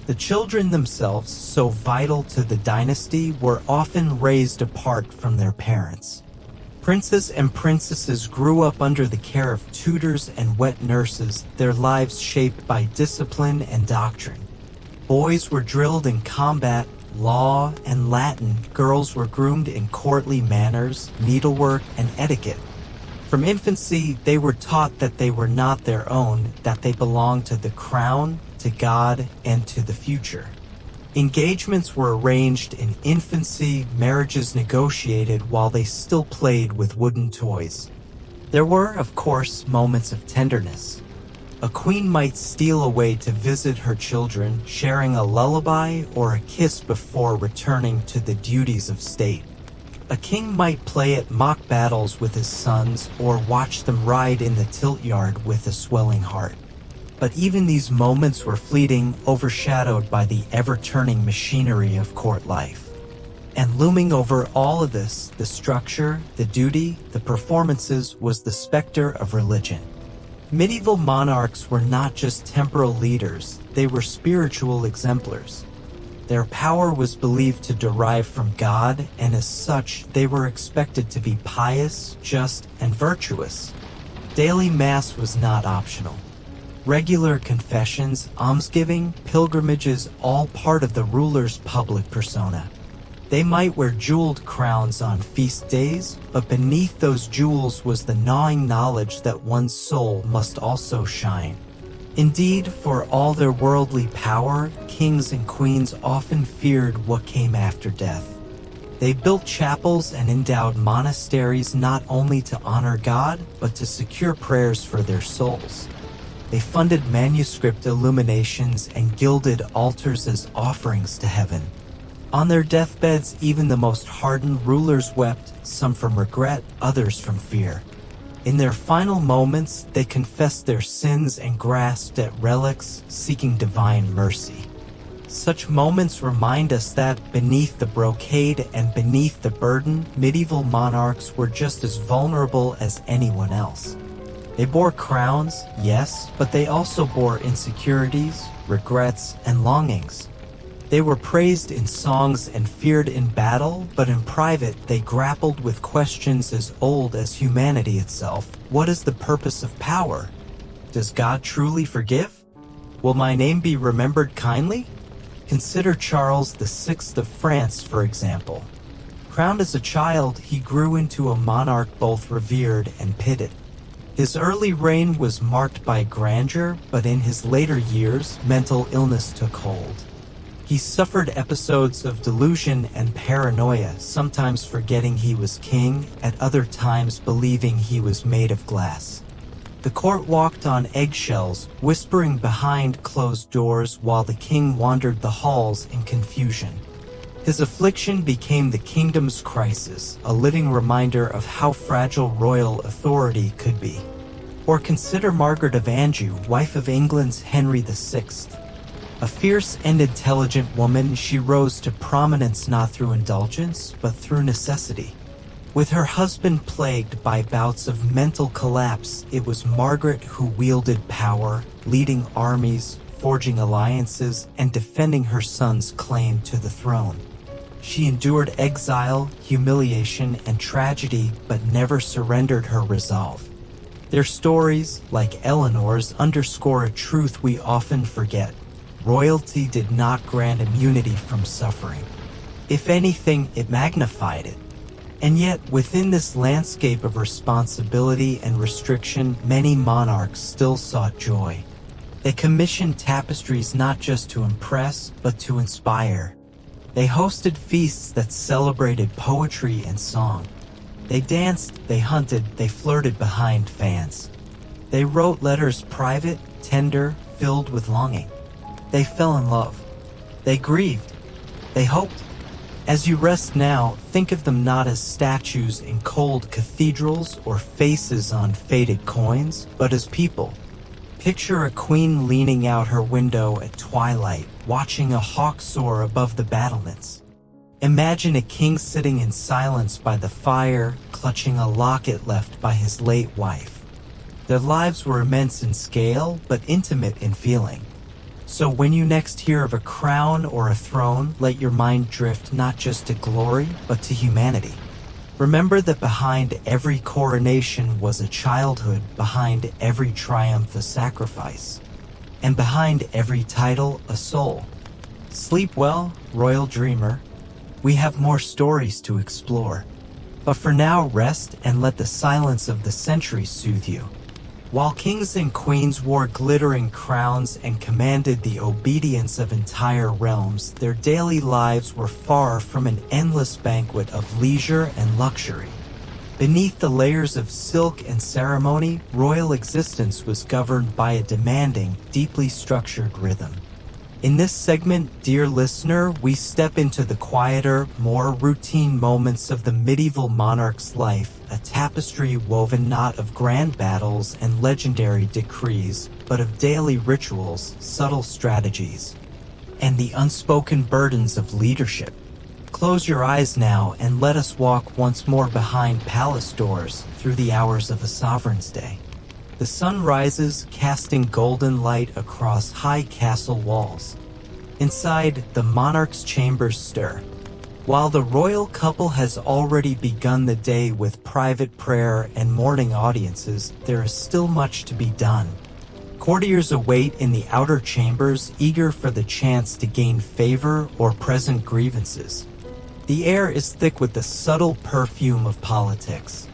The children themselves, so vital to the dynasty, were often raised apart from their parents. Princes and princesses grew up under the care of tutors and wet nurses, their lives shaped by discipline and doctrine. Boys were drilled in combat, law, and Latin. Girls were groomed in courtly manners, needlework, and etiquette. From infancy, they were taught that they were not their own, that they belonged to the crown, to God, and to the future. Engagements were arranged in infancy, marriages negotiated while they still played with wooden toys. There were, of course, moments of tenderness. A queen might steal away to visit her children, sharing a lullaby or a kiss before returning to the duties of state. A king might play at mock battles with his sons or watch them ride in the tilt yard with a swelling heart. But even these moments were fleeting, overshadowed by the ever-turning machinery of court life. And looming over all of this, the structure, the duty, the performances, was the specter of religion. Medieval monarchs were not just temporal leaders, they were spiritual exemplars. Their power was believed to derive from God, and as such, they were expected to be pious, just, and virtuous. Daily Mass was not optional. Regular confessions, almsgiving, pilgrimages, all part of the ruler's public persona. They might wear jeweled crowns on feast days, but beneath those jewels was the gnawing knowledge that one's soul must also shine. Indeed, for all their worldly power, kings and queens often feared what came after death. They built chapels and endowed monasteries not only to honor God, but to secure prayers for their souls. They funded manuscript illuminations and gilded altars as offerings to heaven. On their deathbeds, even the most hardened rulers wept, some from regret, others from fear. In their final moments, they confessed their sins and grasped at relics, seeking divine mercy. Such moments remind us that beneath the brocade and beneath the burden, medieval monarchs were just as vulnerable as anyone else. They bore crowns, yes, but they also bore insecurities, regrets, and longings. They were praised in songs and feared in battle, but in private they grappled with questions as old as humanity itself. What is the purpose of power? Does God truly forgive? Will my name be remembered kindly? Consider Charles VI of France, for example. Crowned as a child, he grew into a monarch both revered and pitied. His early reign was marked by grandeur, but in his later years, mental illness took hold. He suffered episodes of delusion and paranoia, sometimes forgetting he was king, at other times believing he was made of glass. The court walked on eggshells, whispering behind closed doors while the king wandered the halls in confusion. His affliction became the kingdom's crisis, a living reminder of how fragile royal authority could be. Or consider Margaret of Anjou, wife of England's Henry VI. A fierce and intelligent woman, she rose to prominence not through indulgence, but through necessity. With her husband plagued by bouts of mental collapse, it was Margaret who wielded power, leading armies, forging alliances, and defending her son's claim to the throne. She endured exile, humiliation, and tragedy, but never surrendered her resolve. Their stories, like Eleanor's, underscore a truth we often forget. Royalty did not grant immunity from suffering. If anything, it magnified it. And yet, within this landscape of responsibility and restriction, many monarchs still sought joy. They commissioned tapestries not just to impress, but to inspire. They hosted feasts that celebrated poetry and song. They danced, they hunted, they flirted behind fans. They wrote letters private, tender, filled with longing. They fell in love. They grieved. They hoped. As you rest now, think of them not as statues in cold cathedrals or faces on faded coins, but as people. Picture a queen leaning out her window at twilight, watching a hawk soar above the battlements. Imagine a king sitting in silence by the fire, clutching a locket left by his late wife. Their lives were immense in scale, but intimate in feeling. So when you next hear of a crown or a throne, let your mind drift not just to glory, but to humanity. Remember that behind every coronation was a childhood, behind every triumph a sacrifice, and behind every title a soul. Sleep well, royal dreamer. We have more stories to explore. But for now, rest and let the silence of the centuries soothe you. While kings and queens wore glittering crowns and commanded the obedience of entire realms, their daily lives were far from an endless banquet of leisure and luxury. Beneath the layers of silk and ceremony, royal existence was governed by a demanding, deeply structured rhythm. In this segment, dear listener, we step into the quieter, more routine moments of the medieval monarch's life, a tapestry woven not of grand battles and legendary decrees, but of daily rituals, subtle strategies, and the unspoken burdens of leadership. Close your eyes now and let us walk once more behind palace doors through the hours of a sovereign's day. The sun rises, casting golden light across high castle walls. Inside, the monarch's chambers stir. While the royal couple has already begun the day with private prayer and morning audiences, there is still much to be done. Courtiers await in the outer chambers, eager for the chance to gain favor or present grievances. The air is thick with the subtle perfume of politics.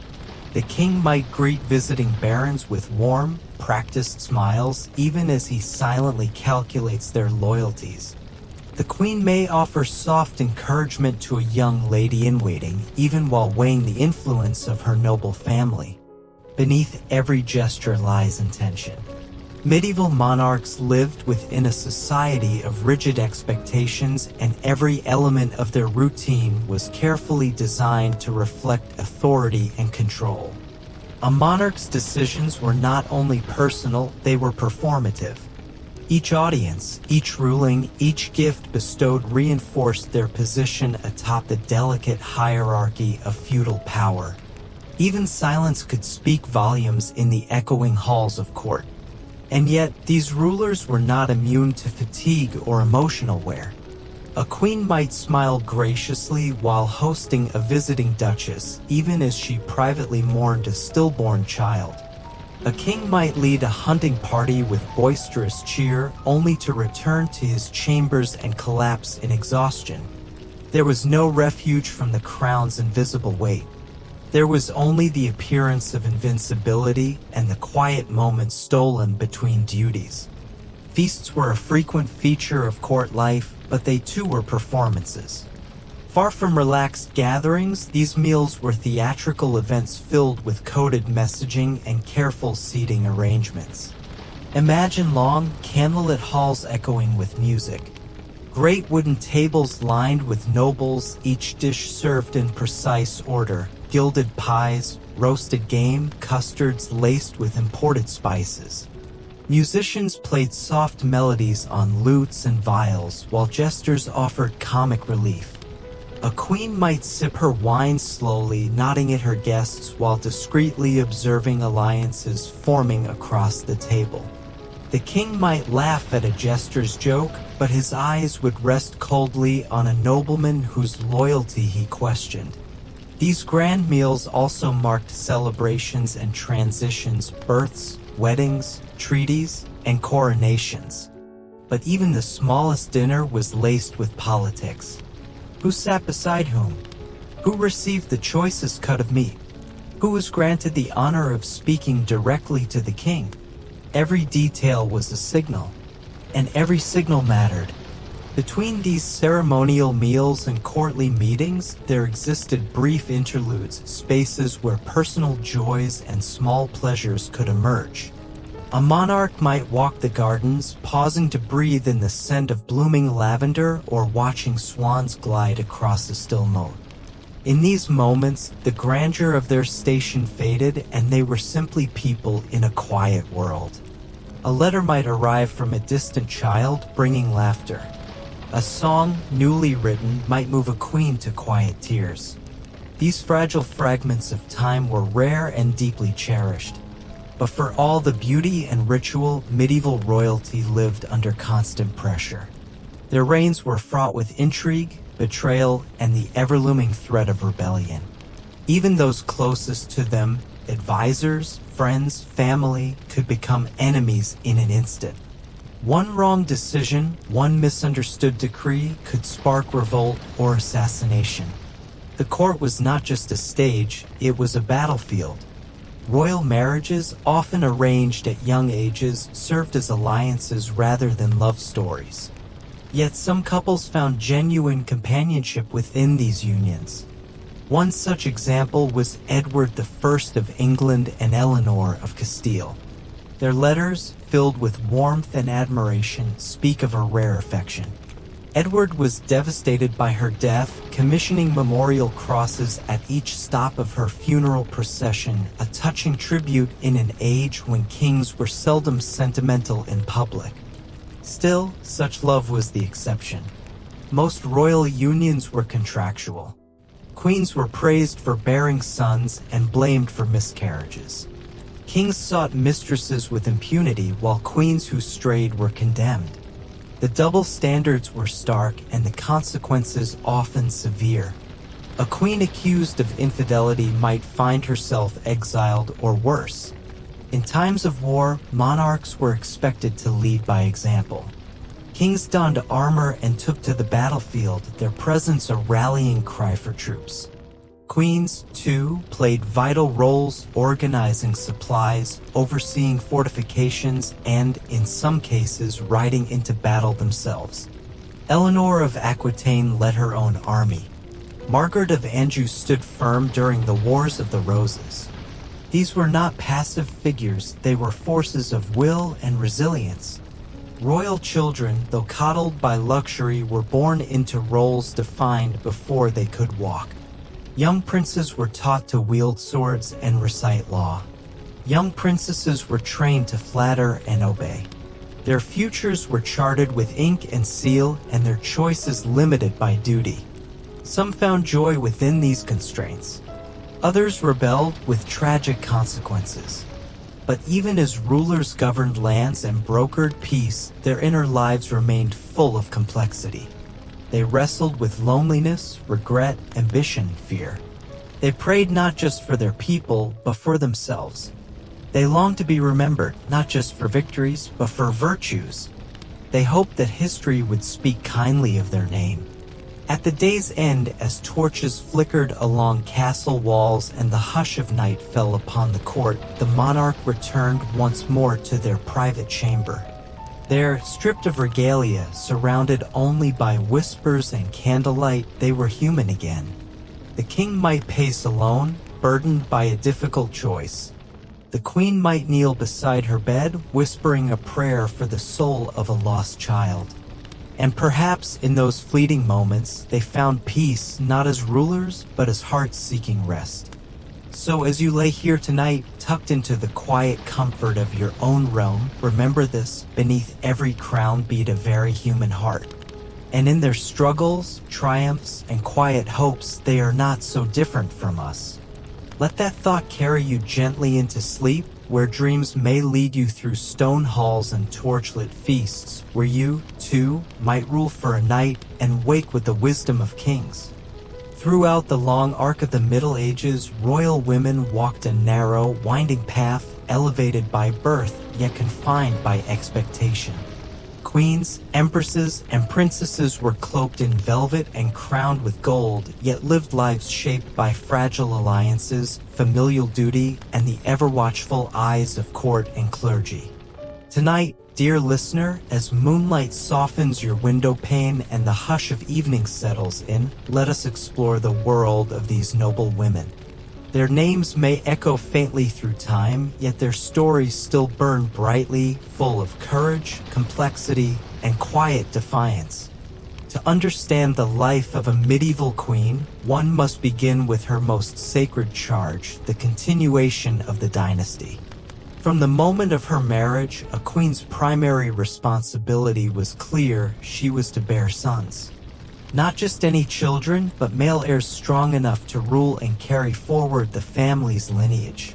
The king might greet visiting barons with warm, practiced smiles, even as he silently calculates their loyalties. The queen may offer soft encouragement to a young lady-in-waiting, even while weighing the influence of her noble family. Beneath every gesture lies intention. Medieval monarchs lived within a society of rigid expectations, and every element of their routine was carefully designed to reflect authority and control. A monarch's decisions were not only personal, they were performative. Each audience, each ruling, each gift bestowed reinforced their position atop the delicate hierarchy of feudal power. Even silence could speak volumes in the echoing halls of court. And yet, these rulers were not immune to fatigue or emotional wear. A queen might smile graciously while hosting a visiting duchess, even as she privately mourned a stillborn child. A king might lead a hunting party with boisterous cheer, only to return to his chambers and collapse in exhaustion. There was no refuge from the crown's invisible weight. There was only the appearance of invincibility and the quiet moments stolen between duties. Feasts were a frequent feature of court life, but they too were performances. Far from relaxed gatherings, these meals were theatrical events filled with coded messaging and careful seating arrangements. Imagine long, candlelit halls echoing with music. Great wooden tables lined with nobles, each dish served in precise order. Gilded pies, roasted game, custards laced with imported spices. Musicians played soft melodies on lutes and viols, while jesters offered comic relief. A queen might sip her wine slowly, nodding at her guests while discreetly observing alliances forming across the table. The king might laugh at a jester's joke, but his eyes would rest coldly on a nobleman whose loyalty he questioned. These grand meals also marked celebrations and transitions, births, weddings, treaties, and coronations. But even the smallest dinner was laced with politics. Who sat beside whom? Who received the choicest cut of meat? Who was granted the honor of speaking directly to the king? Every detail was a signal, and every signal mattered. Between these ceremonial meals and courtly meetings, there existed brief interludes, spaces where personal joys and small pleasures could emerge. A monarch might walk the gardens, pausing to breathe in the scent of blooming lavender or watching swans glide across a still moat. In these moments, the grandeur of their station faded, and they were simply people in a quiet world. A letter might arrive from a distant child, bringing laughter. A song, newly written, might move a queen to quiet tears. These fragile fragments of time were rare and deeply cherished. But for all the beauty and ritual, medieval royalty lived under constant pressure. Their reigns were fraught with intrigue, betrayal, and the ever-looming threat of rebellion. Even those closest to them, advisors, friends, family, could become enemies in an instant. One wrong decision, one misunderstood decree could spark revolt or assassination. The court was not just a stage, it was a battlefield. Royal marriages, often arranged at young ages, served as alliances rather than love stories. Yet some couples found genuine companionship within these unions. One such example was Edward I of England and Eleanor of Castile. Their letters, filled with warmth and admiration, speak of a rare affection. Edward was devastated by her death, commissioning memorial crosses at each stop of her funeral procession, a touching tribute in an age when kings were seldom sentimental in public. Still, such love was the exception. Most royal unions were contractual. Queens were praised for bearing sons and blamed for miscarriages. Kings sought mistresses with impunity, while queens who strayed were condemned. The double standards were stark, and the consequences often severe. A queen accused of infidelity might find herself exiled or worse. In times of war, monarchs were expected to lead by example. Kings donned armor and took to the battlefield, their presence a rallying cry for troops. Queens, too, played vital roles, organizing supplies, overseeing fortifications, and, in some cases, riding into battle themselves. Eleanor of Aquitaine led her own army. Margaret of Anjou stood firm during the Wars of the Roses. These were not passive figures, they were forces of will and resilience. Royal children, though coddled by luxury, were born into roles defined before they could walk. Young princes were taught to wield swords and recite law. Young princesses were trained to flatter and obey. Their futures were charted with ink and seal, and their choices limited by duty. Some found joy within these constraints. Others rebelled with tragic consequences. But even as rulers governed lands and brokered peace, their inner lives remained full of complexity. They wrestled with loneliness, regret, ambition, fear. They prayed not just for their people, but for themselves. They longed to be remembered, not just for victories, but for virtues. They hoped that history would speak kindly of their name. At the day's end, as torches flickered along castle walls and the hush of night fell upon the court, the monarch returned once more to their private chamber. There, stripped of regalia, surrounded only by whispers and candlelight, they were human again. The king might pace alone, burdened by a difficult choice. The queen might kneel beside her bed, whispering a prayer for the soul of a lost child. And perhaps in those fleeting moments, they found peace not as rulers, but as hearts seeking rest. So as you lay here tonight, tucked into the quiet comfort of your own realm, remember this: beneath every crown beat a very human heart. And in their struggles, triumphs, and quiet hopes, they are not so different from us. Let that thought carry you gently into sleep, where dreams may lead you through stone halls and torchlit feasts, where you, too, might rule for a night and wake with the wisdom of kings. Throughout the long arc of the Middle Ages, royal women walked a narrow, winding path, elevated by birth, yet confined by expectation. Queens, empresses, and princesses were cloaked in velvet and crowned with gold, yet lived lives shaped by fragile alliances, familial duty, and the ever-watchful eyes of court and clergy. Tonight, dear listener, as moonlight softens your window pane and the hush of evening settles in, let us explore the world of these noble women. Their names may echo faintly through time, yet their stories still burn brightly, full of courage, complexity, and quiet defiance. To understand the life of a medieval queen, one must begin with her most sacred charge, the continuation of the dynasty. From the moment of her marriage, a queen's primary responsibility was clear: she was to bear sons. Not just any children, but male heirs strong enough to rule and carry forward the family's lineage.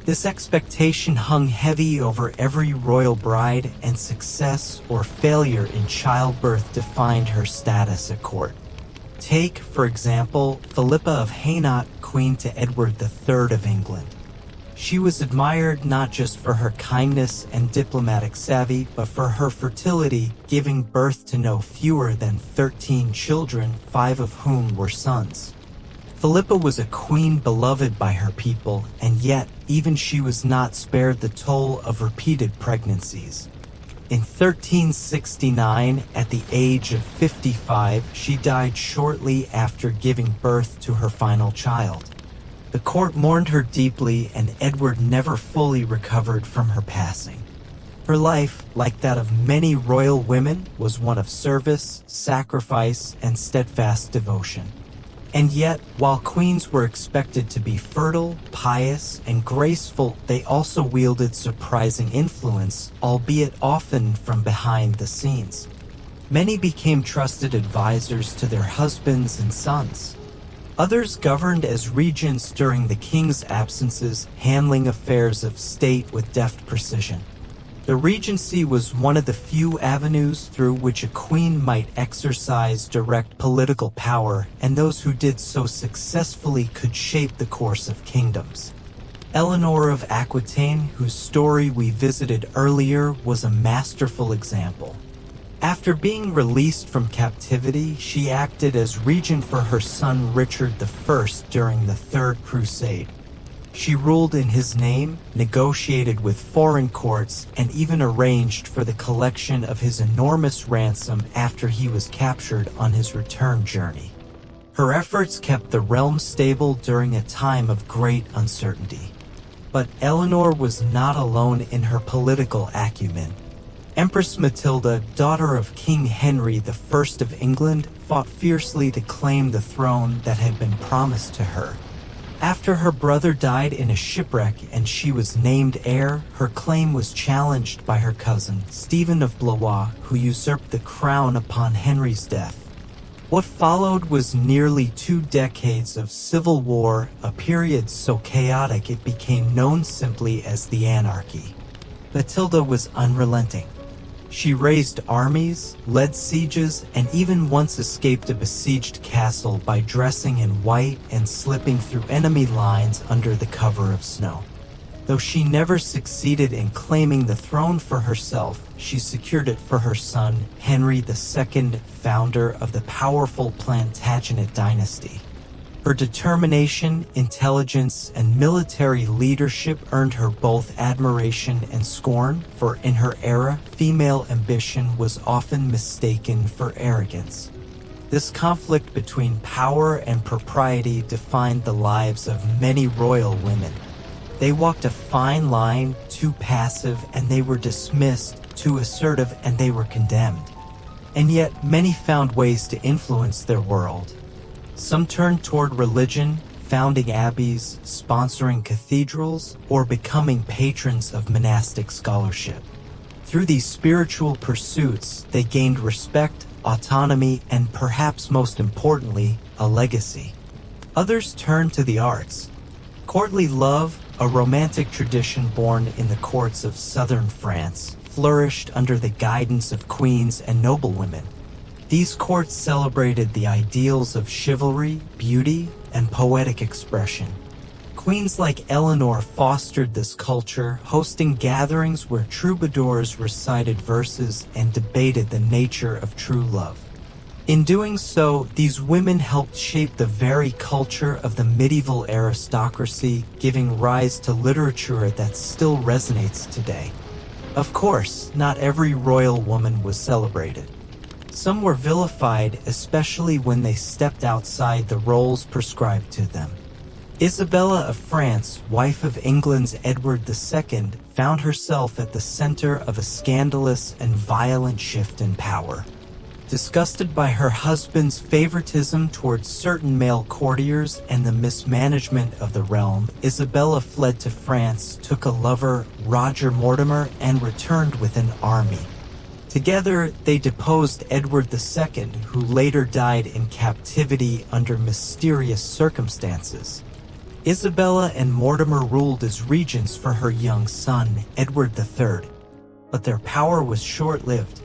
This expectation hung heavy over every royal bride, and success or failure in childbirth defined her status at court. Take, for example, Philippa of Hainaut, queen to Edward III of England. She was admired not just for her kindness and diplomatic savvy, but for her fertility, giving birth to no fewer than 13 children, 5 of whom were sons. Philippa was a queen beloved by her people, and yet, even she was not spared the toll of repeated pregnancies. In 1369, at the age of 55, she died shortly after giving birth to her final child. The court mourned her deeply, and Edward never fully recovered from her passing. Her life, like that of many royal women, was one of service, sacrifice, and steadfast devotion. And yet, while queens were expected to be fertile, pious, and graceful, they also wielded surprising influence, albeit often from behind the scenes. Many became trusted advisors to their husbands and sons. Others governed as regents during the king's absences, handling affairs of state with deft precision. The regency was one of the few avenues through which a queen might exercise direct political power, and those who did so successfully could shape the course of kingdoms. Eleanor of Aquitaine, whose story we visited earlier, was a masterful example. After being released from captivity, she acted as regent for her son Richard I during the Third Crusade. She ruled in his name, negotiated with foreign courts, and even arranged for the collection of his enormous ransom after he was captured on his return journey. Her efforts kept the realm stable during a time of great uncertainty. But Eleanor was not alone in her political acumen. Empress Matilda, daughter of King Henry I of England, fought fiercely to claim the throne that had been promised to her. After her brother died in a shipwreck and she was named heir, her claim was challenged by her cousin, Stephen of Blois, who usurped the crown upon Henry's death. What followed was nearly 2 decades of civil war, a period so chaotic it became known simply as the Anarchy. Matilda was unrelenting. She raised armies, led sieges, and even once escaped a besieged castle by dressing in white and slipping through enemy lines under the cover of snow. Though she never succeeded in claiming the throne for herself, she secured it for her son, Henry II, founder of the powerful Plantagenet dynasty. Her determination, intelligence, and military leadership earned her both admiration and scorn, for in her era, female ambition was often mistaken for arrogance. This conflict between power and propriety defined the lives of many royal women. They walked a fine line, too passive and they were dismissed, too assertive and they were condemned. And yet many found ways to influence their world. Some turned toward religion, founding abbeys, sponsoring cathedrals, or becoming patrons of monastic scholarship. Through these spiritual pursuits, they gained respect, autonomy, and perhaps most importantly, a legacy. Others turned to the arts. Courtly love, a romantic tradition born in the courts of southern France, flourished under the guidance of queens and noblewomen. These courts celebrated the ideals of chivalry, beauty, and poetic expression. Queens like Eleanor fostered this culture, hosting gatherings where troubadours recited verses and debated the nature of true love. In doing so, these women helped shape the very culture of the medieval aristocracy, giving rise to literature that still resonates today. Of course, not every royal woman was celebrated. Some were vilified, especially when they stepped outside the roles prescribed to them. Isabella of France, wife of England's Edward II, found herself at the center of a scandalous and violent shift in power. Disgusted by her husband's favoritism towards certain male courtiers and the mismanagement of the realm, Isabella fled to France, took a lover, Roger Mortimer, and returned with an army. Together, they deposed Edward II, who later died in captivity under mysterious circumstances. Isabella and Mortimer ruled as regents for her young son, Edward III. But their power was short-lived.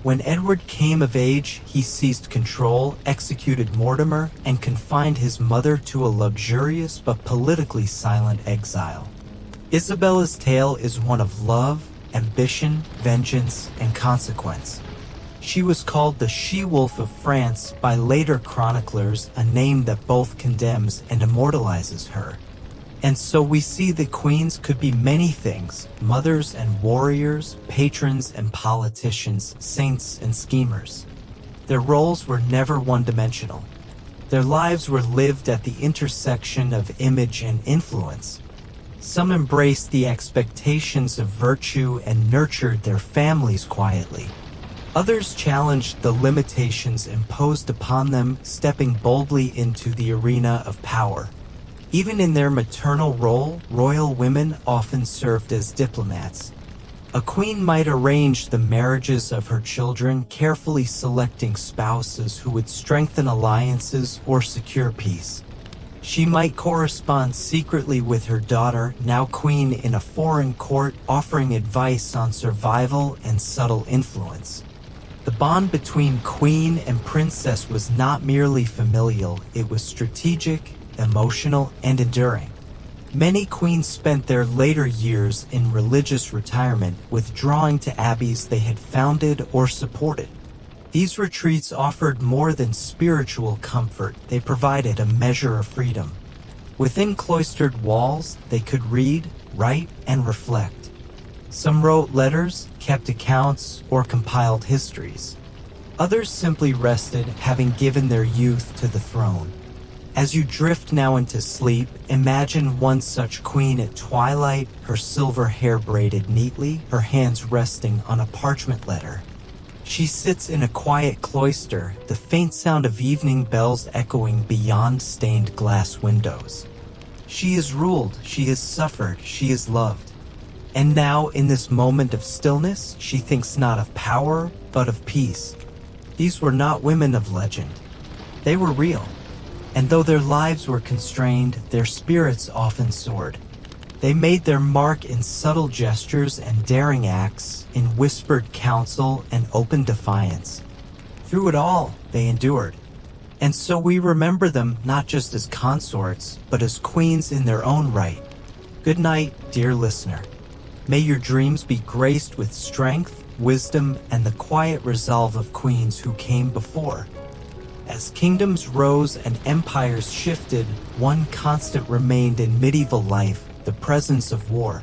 When Edward came of age, he seized control, executed Mortimer, and confined his mother to a luxurious but politically silent exile. Isabella's tale is one of love, ambition, vengeance, and consequence. She was called the She-Wolf of France by later chroniclers, a name that both condemns and immortalizes her. And so we see the queens could be many things: mothers and warriors, patrons and politicians, saints and schemers. Their roles were never one-dimensional. Their lives were lived at the intersection of image and influence. Some embraced the expectations of virtue and nurtured their families quietly. Others challenged the limitations imposed upon them, stepping boldly into the arena of power. Even in their maternal role, royal women often served as diplomats. A queen might arrange the marriages of her children, carefully selecting spouses who would strengthen alliances or secure peace. She might correspond secretly with her daughter, now queen, in a foreign court, offering advice on survival and subtle influence. The bond between queen and princess was not merely familial, it was strategic, emotional, and enduring. Many queens spent their later years in religious retirement, withdrawing to abbeys they had founded or supported. These retreats offered more than spiritual comfort, they provided a measure of freedom. Within cloistered walls, they could read, write, and reflect. Some wrote letters, kept accounts, or compiled histories. Others simply rested, having given their youth to the throne. As you drift now into sleep, imagine one such queen at twilight, her silver hair braided neatly, her hands resting on a parchment letter. She sits in a quiet cloister, the faint sound of evening bells echoing beyond stained glass windows. She is ruled, she has suffered, she is loved. And now, in this moment of stillness, she thinks not of power, but of peace. These were not women of legend. They were real. And though their lives were constrained, their spirits often soared. They made their mark in subtle gestures and daring acts, in whispered counsel and open defiance. Through it all, they endured. And so we remember them not just as consorts, but as queens in their own right. Good night, dear listener. May your dreams be graced with strength, wisdom, and the quiet resolve of queens who came before. As kingdoms rose and empires shifted, one constant remained in medieval life: the presence of war.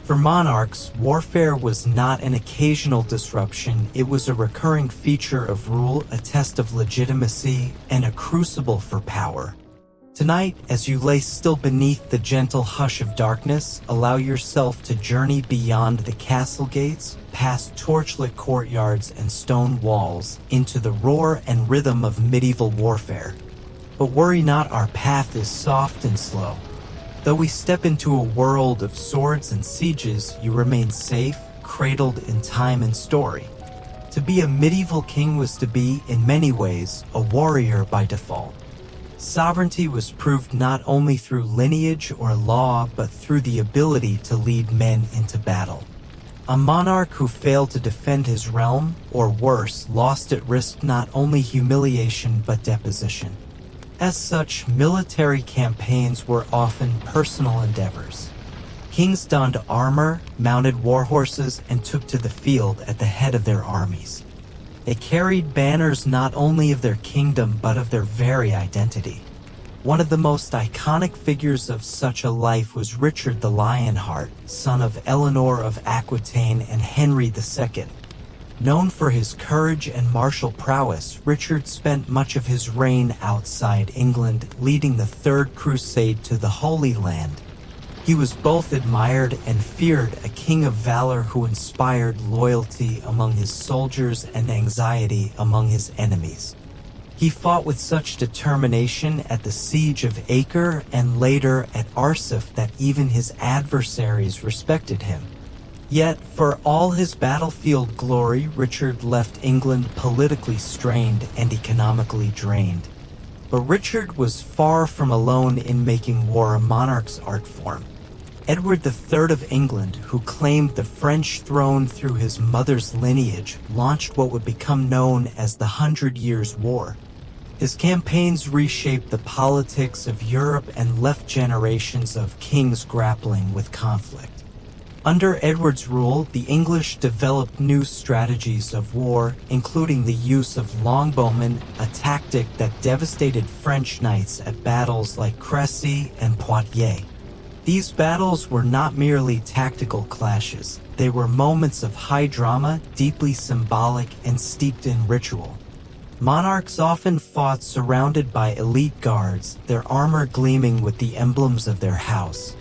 For monarchs, warfare was not an occasional disruption, it was a recurring feature of rule, a test of legitimacy, and a crucible for power. Tonight, as you lay still beneath the gentle hush of darkness, allow yourself to journey beyond the castle gates, past torchlit courtyards and stone walls, into the roar and rhythm of medieval warfare. But worry not, our path is soft and slow. Though we step into a world of swords and sieges, you remain safe, cradled in time and story. To be a medieval king was to be, in many ways, a warrior by default. Sovereignty was proved not only through lineage or law, but through the ability to lead men into battle. A monarch who failed to defend his realm, or worse, lost at risk not only humiliation but deposition. As such, military campaigns were often personal endeavors. Kings donned armor, mounted war horses, and took to the field at the head of their armies. They carried banners not only of their kingdom but of their very identity. One of the most iconic figures of such a life was Richard the Lionheart, son of Eleanor of Aquitaine and Henry II. Known for his courage and martial prowess, Richard spent much of his reign outside England, leading the Third Crusade to the Holy Land. He was both admired and feared, a king of valor who inspired loyalty among his soldiers and anxiety among his enemies. He fought with such determination at the Siege of Acre and later at Arsuf that even his adversaries respected him. Yet, for all his battlefield glory, Richard left England politically strained and economically drained. But Richard was far from alone in making war a monarch's art form. Edward III of England, who claimed the French throne through his mother's lineage, launched what would become known as the 100 Years' War. His campaigns reshaped the politics of Europe and left generations of kings grappling with conflict. Under Edward's rule, the English developed new strategies of war, including the use of longbowmen, a tactic that devastated French knights at battles like Crécy and Poitiers. These battles were not merely tactical clashes, they were moments of high drama, deeply symbolic and steeped in ritual. Monarchs often fought surrounded by elite guards, their armor gleaming with the emblems of their house.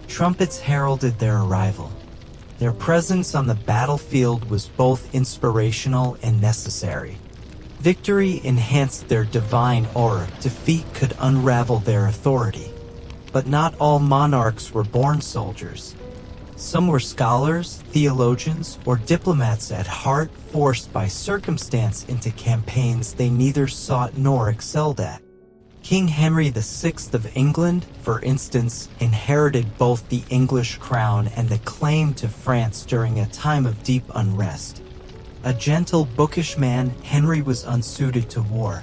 Trumpets heralded their arrival. Their presence on the battlefield was both inspirational and necessary. Victory enhanced their divine aura, defeat could unravel their authority. But not all monarchs were born soldiers. Some were scholars, theologians, or diplomats at heart, forced by circumstance into campaigns they neither sought nor excelled at. King Henry VI of England, for instance, inherited both the English crown and the claim to France during a time of deep unrest. A gentle, bookish man, Henry was unsuited to war.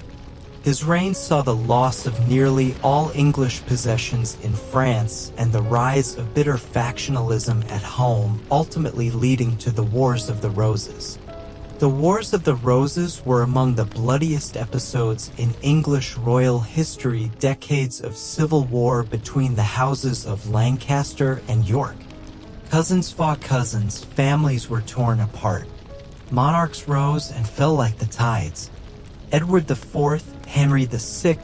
His reign saw the loss of nearly all English possessions in France and the rise of bitter factionalism at home, ultimately leading to the Wars of the Roses. The Wars of the Roses were among the bloodiest episodes in English royal history, decades of civil war between the houses of Lancaster and York. Cousins fought cousins, families were torn apart. Monarchs rose and fell like the tides. Edward IV, Henry VI,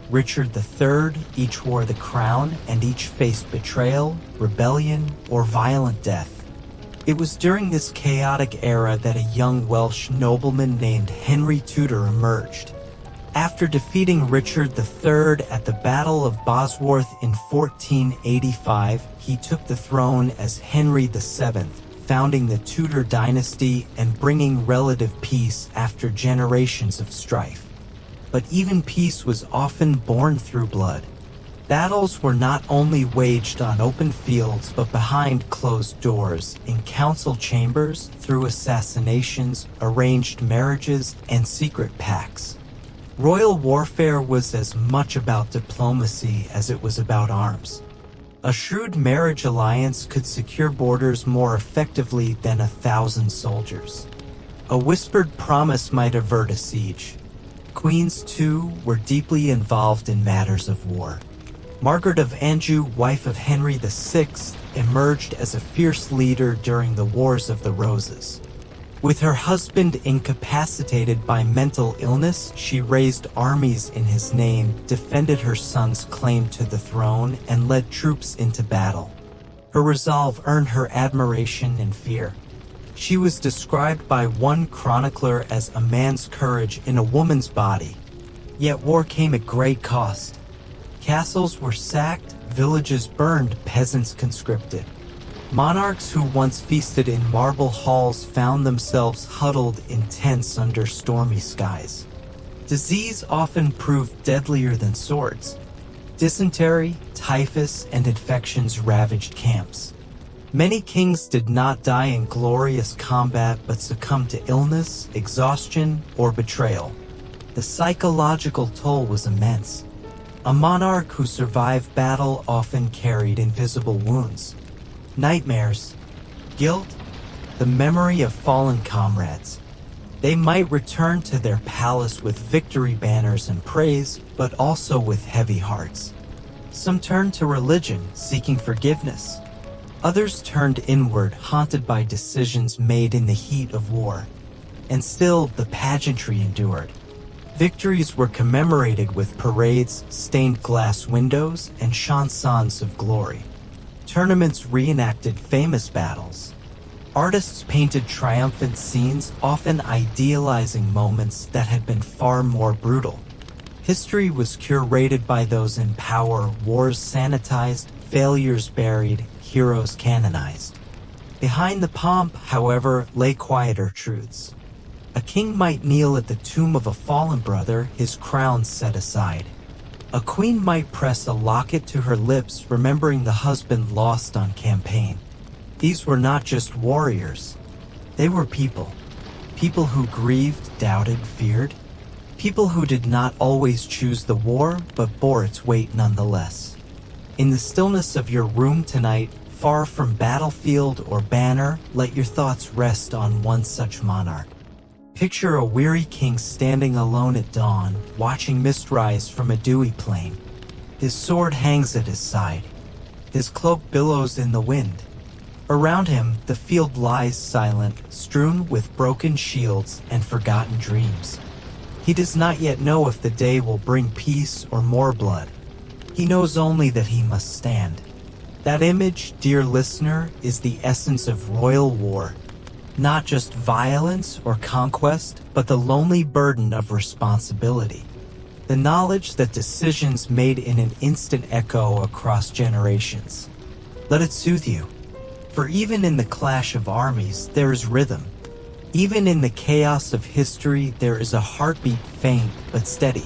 Richard III, each wore the crown and each faced betrayal, rebellion, or violent death. It was during this chaotic era that a young Welsh nobleman named Henry Tudor emerged. After defeating Richard III at the Battle of Bosworth in 1485, he took the throne as Henry VII, founding the Tudor dynasty and bringing relative peace after generations of strife. But even peace was often born through blood. Battles were not only waged on open fields but behind closed doors, in council chambers, through assassinations, arranged marriages, and secret pacts. Royal warfare was as much about diplomacy as it was about arms. A shrewd marriage alliance could secure borders more effectively than 1,000 soldiers. A whispered promise might avert a siege. Queens, too, were deeply involved in matters of war. Margaret of Anjou, wife of Henry VI, emerged as a fierce leader during the Wars of the Roses. With her husband incapacitated by mental illness, she raised armies in his name, defended her son's claim to the throne, and led troops into battle. Her resolve earned her admiration and fear. She was described by one chronicler as a man's courage in a woman's body. Yet war came at great cost. Castles were sacked, villages burned, peasants conscripted. Monarchs who once feasted in marble halls found themselves huddled in tents under stormy skies. Disease often proved deadlier than swords. Dysentery, typhus, and infections ravaged camps. Many kings did not die in glorious combat but succumbed to illness, exhaustion, or betrayal. The psychological toll was immense. A monarch who survived battle often carried invisible wounds. Nightmares, guilt, the memory of fallen comrades. They might return to their palace with victory banners and praise, but also with heavy hearts. Some turned to religion, seeking forgiveness. Others turned inward, haunted by decisions made in the heat of war. And still, the pageantry endured. Victories were commemorated with parades, stained glass windows, and chansons of glory. Tournaments reenacted famous battles. Artists painted triumphant scenes, often idealizing moments that had been far more brutal. History was curated by those in power, wars sanitized, failures buried, heroes canonized. Behind the pomp, however, lay quieter truths. A king might kneel at the tomb of a fallen brother, his crown set aside. A queen might press a locket to her lips, remembering the husband lost on campaign. These were not just warriors. They were people. People who grieved, doubted, feared. People who did not always choose the war, but bore its weight nonetheless. In the stillness of your room tonight, far from battlefield or banner, let your thoughts rest on one such monarch. Picture a weary king standing alone at dawn, watching mist rise from a dewy plain. His sword hangs at his side. His cloak billows in the wind. Around him, the field lies silent, strewn with broken shields and forgotten dreams. He does not yet know if the day will bring peace or more blood. He knows only that he must stand. That image, dear listener, is the essence of royal war. Not just violence or conquest, but the lonely burden of responsibility. The knowledge that decisions made in an instant echo across generations. Let it soothe you. For even in the clash of armies, there is rhythm. Even in the chaos of history, there is a heartbeat, faint but steady.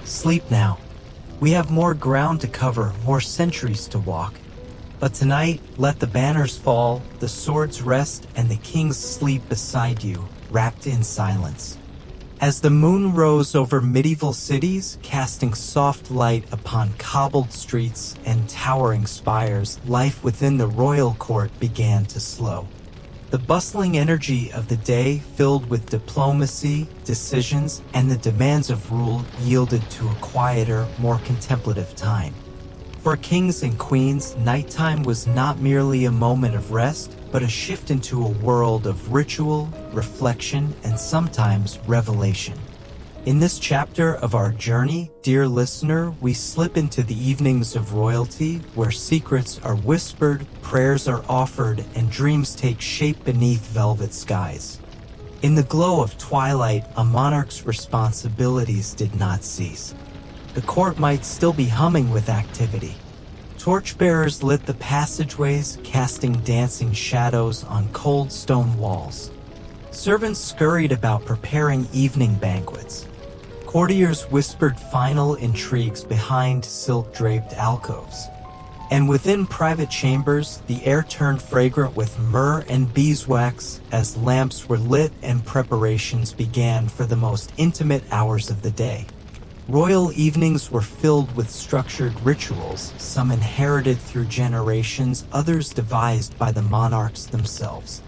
Sleep now. We have more ground to cover, more centuries to walk. But tonight, let the banners fall, the swords rest, and the kings sleep beside you, wrapped in silence. As the moon rose over medieval cities, casting soft light upon cobbled streets and towering spires, life within the royal court began to slow. The bustling energy of the day, filled with diplomacy, decisions, and the demands of rule, yielded to a quieter, more contemplative time. For kings and queens, nighttime was not merely a moment of rest, but a shift into a world of ritual, reflection, and sometimes revelation. In this chapter of our journey, dear listener, we slip into the evenings of royalty, where secrets are whispered, prayers are offered, and dreams take shape beneath velvet skies. In the glow of twilight, a monarch's responsibilities did not cease. The court might still be humming with activity. Torchbearers lit the passageways, casting dancing shadows on cold stone walls. Servants scurried about preparing evening banquets. Courtiers whispered final intrigues behind silk-draped alcoves. And within private chambers, the air turned fragrant with myrrh and beeswax as lamps were lit and preparations began for the most intimate hours of the day. Royal evenings were filled with structured rituals, some inherited through generations, others devised by the monarchs themselves.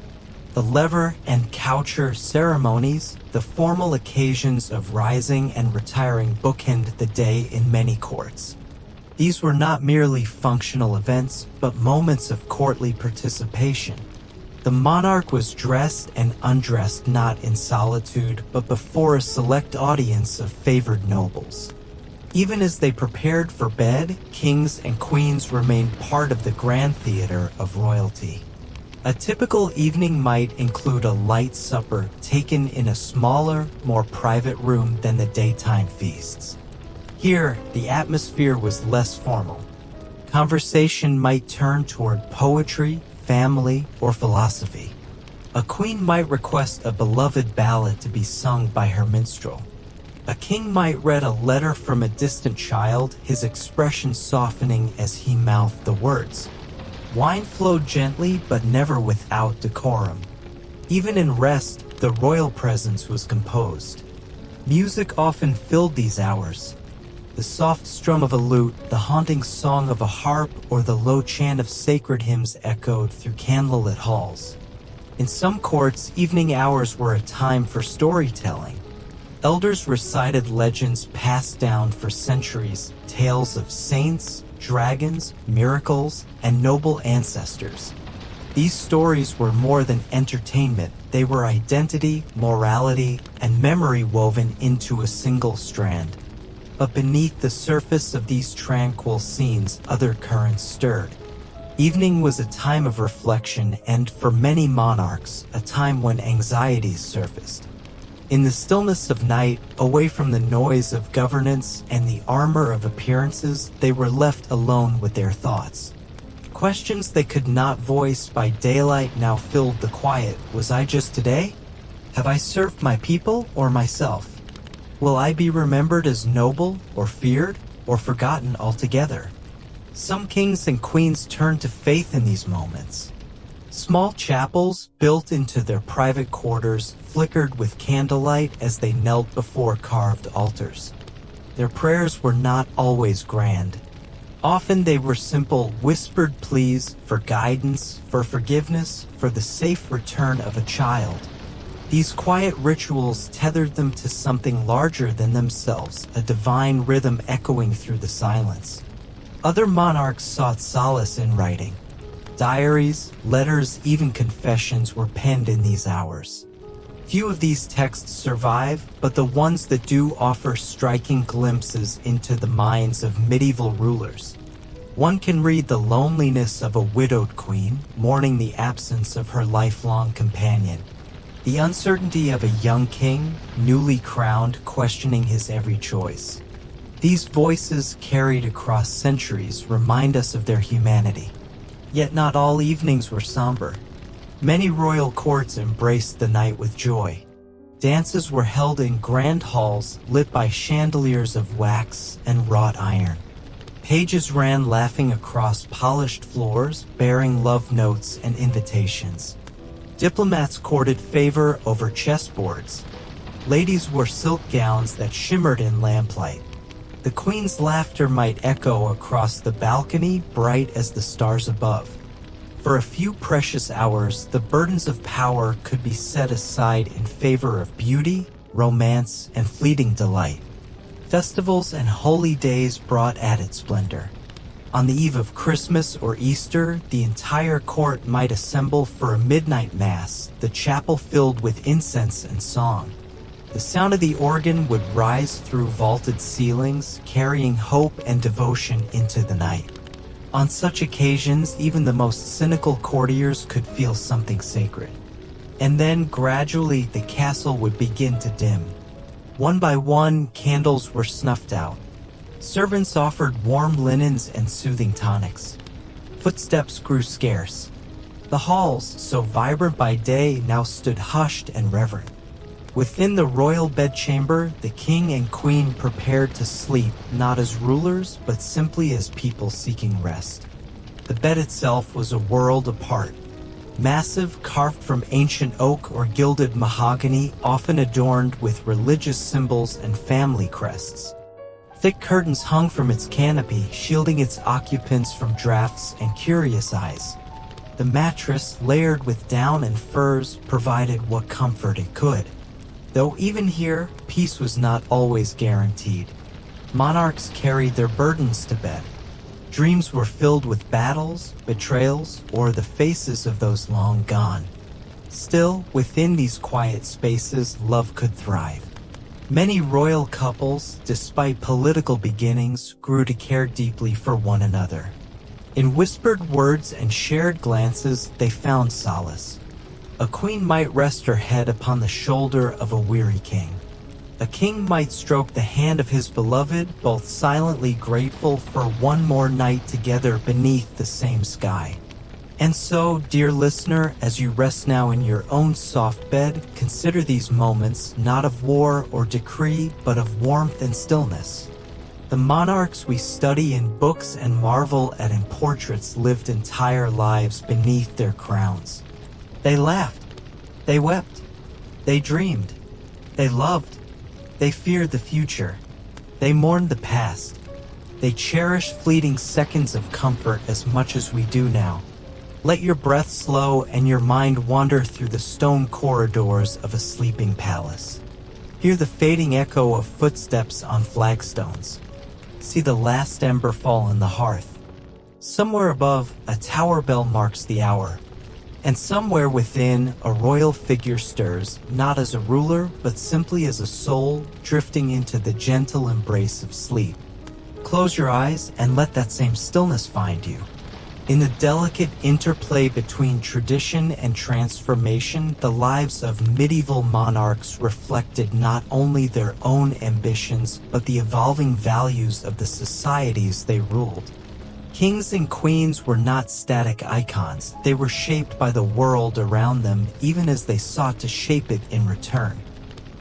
The lever and coucher ceremonies, the formal occasions of rising and retiring, bookend the day in many courts. These were not merely functional events, but moments of courtly participation. The monarch was dressed and undressed not in solitude, but before a select audience of favored nobles. Even as they prepared for bed, kings and queens remained part of the grand theater of royalty. A typical evening might include a light supper taken in a smaller, more private room than the daytime feasts. Here, the atmosphere was less formal. Conversation might turn toward poetry, family, or philosophy. A queen might request a beloved ballad to be sung by her minstrel. A king might read a letter from a distant child, his expression softening as he mouthed the words. Wine flowed gently, but never without decorum. Even in rest, the royal presence was composed. Music often filled these hours. The soft strum of a lute, the haunting song of a harp, or the low chant of sacred hymns echoed through candlelit halls. In some courts, evening hours were a time for storytelling. Elders recited legends passed down for centuries, tales of saints, dragons, miracles, and noble ancestors. These stories were more than entertainment. They were identity, morality, and memory woven into a single strand. But beneath the surface of these tranquil scenes, other currents stirred. Evening was a time of reflection and, for many monarchs, a time when anxieties surfaced. In the stillness of night, away from the noise of governance and the armor of appearances, they were left alone with their thoughts. Questions they could not voice by daylight now filled the quiet. Was I just today? Have I served my people or myself? Will I be remembered as noble, or feared, or forgotten altogether? Some kings and queens turned to faith in these moments. Small chapels, built into their private quarters, flickered with candlelight as they knelt before carved altars. Their prayers were not always grand. Often they were simple, whispered pleas for guidance, for forgiveness, for the safe return of a child. These quiet rituals tethered them to something larger than themselves, a divine rhythm echoing through the silence. Other monarchs sought solace in writing. Diaries, letters, even confessions were penned in these hours. Few of these texts survive, but the ones that do offer striking glimpses into the minds of medieval rulers. One can read the loneliness of a widowed queen, mourning the absence of her lifelong companion. The uncertainty of a young king, newly crowned, questioning his every choice. These voices, carried across centuries, remind us of their humanity. Yet not all evenings were somber. Many royal courts embraced the night with joy. Dances were held in grand halls, lit by chandeliers of wax and wrought iron. Pages ran laughing across polished floors, bearing love notes and invitations. Diplomats courted favor over chessboards. Ladies wore silk gowns that shimmered in lamplight. The queen's laughter might echo across the balcony, bright as the stars above. For a few precious hours, the burdens of power could be set aside in favor of beauty, romance, and fleeting delight. Festivals and holy days brought added splendor. On the eve of Christmas or Easter, the entire court might assemble for a midnight mass, the chapel filled with incense and song. The sound of the organ would rise through vaulted ceilings, carrying hope and devotion into the night. On such occasions, even the most cynical courtiers could feel something sacred. And then, gradually, the castle would begin to dim. One by one, candles were snuffed out. Servants offered warm linens and soothing tonics. Footsteps grew scarce. The halls, so vibrant by day, now stood hushed and reverent. Within the royal bedchamber, the king and queen prepared to sleep, not as rulers, but simply as people seeking rest. The bed itself was a world apart. Massive, carved from ancient oak or gilded mahogany, often adorned with religious symbols and family crests. Thick curtains hung from its canopy, shielding its occupants from drafts and curious eyes. The mattress, layered with down and furs, provided what comfort it could. Though even here, peace was not always guaranteed. Monarchs carried their burdens to bed. Dreams were filled with battles, betrayals, or the faces of those long gone. Still, within these quiet spaces, love could thrive. Many royal couples, despite political beginnings, grew to care deeply for one another. In whispered words and shared glances, they found solace. A queen might rest her head upon the shoulder of a weary king. A king might stroke the hand of his beloved, both silently grateful for one more night together beneath the same sky. And so, dear listener, as you rest now in your own soft bed, consider these moments not of war or decree, but of warmth and stillness. The monarchs we study in books and marvel at in portraits lived entire lives beneath their crowns. They laughed, they wept, they dreamed, they loved, they feared the future, they mourned the past, they cherished fleeting seconds of comfort as much as we do now. Let your breath slow and your mind wander through the stone corridors of a sleeping palace. Hear the fading echo of footsteps on flagstones. See the last ember fall on the hearth. Somewhere above, a tower bell marks the hour. And somewhere within, a royal figure stirs, not as a ruler, but simply as a soul drifting into the gentle embrace of sleep. Close your eyes and let that same stillness find you. In the delicate interplay between tradition and transformation, the lives of medieval monarchs reflected not only their own ambitions, but the evolving values of the societies they ruled. Kings and queens were not static icons. They were shaped by the world around them, even as they sought to shape it in return.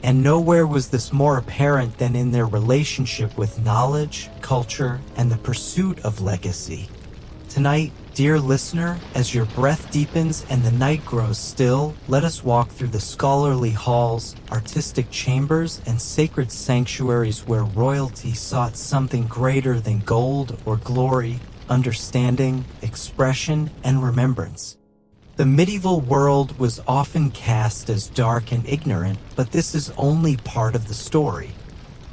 And nowhere was this more apparent than in their relationship with knowledge, culture, and the pursuit of legacy. Tonight, dear listener, as your breath deepens and the night grows still, let us walk through the scholarly halls, artistic chambers, and sacred sanctuaries where royalty sought something greater than gold or glory, understanding, expression, and remembrance. The medieval world was often cast as dark and ignorant, but this is only part of the story.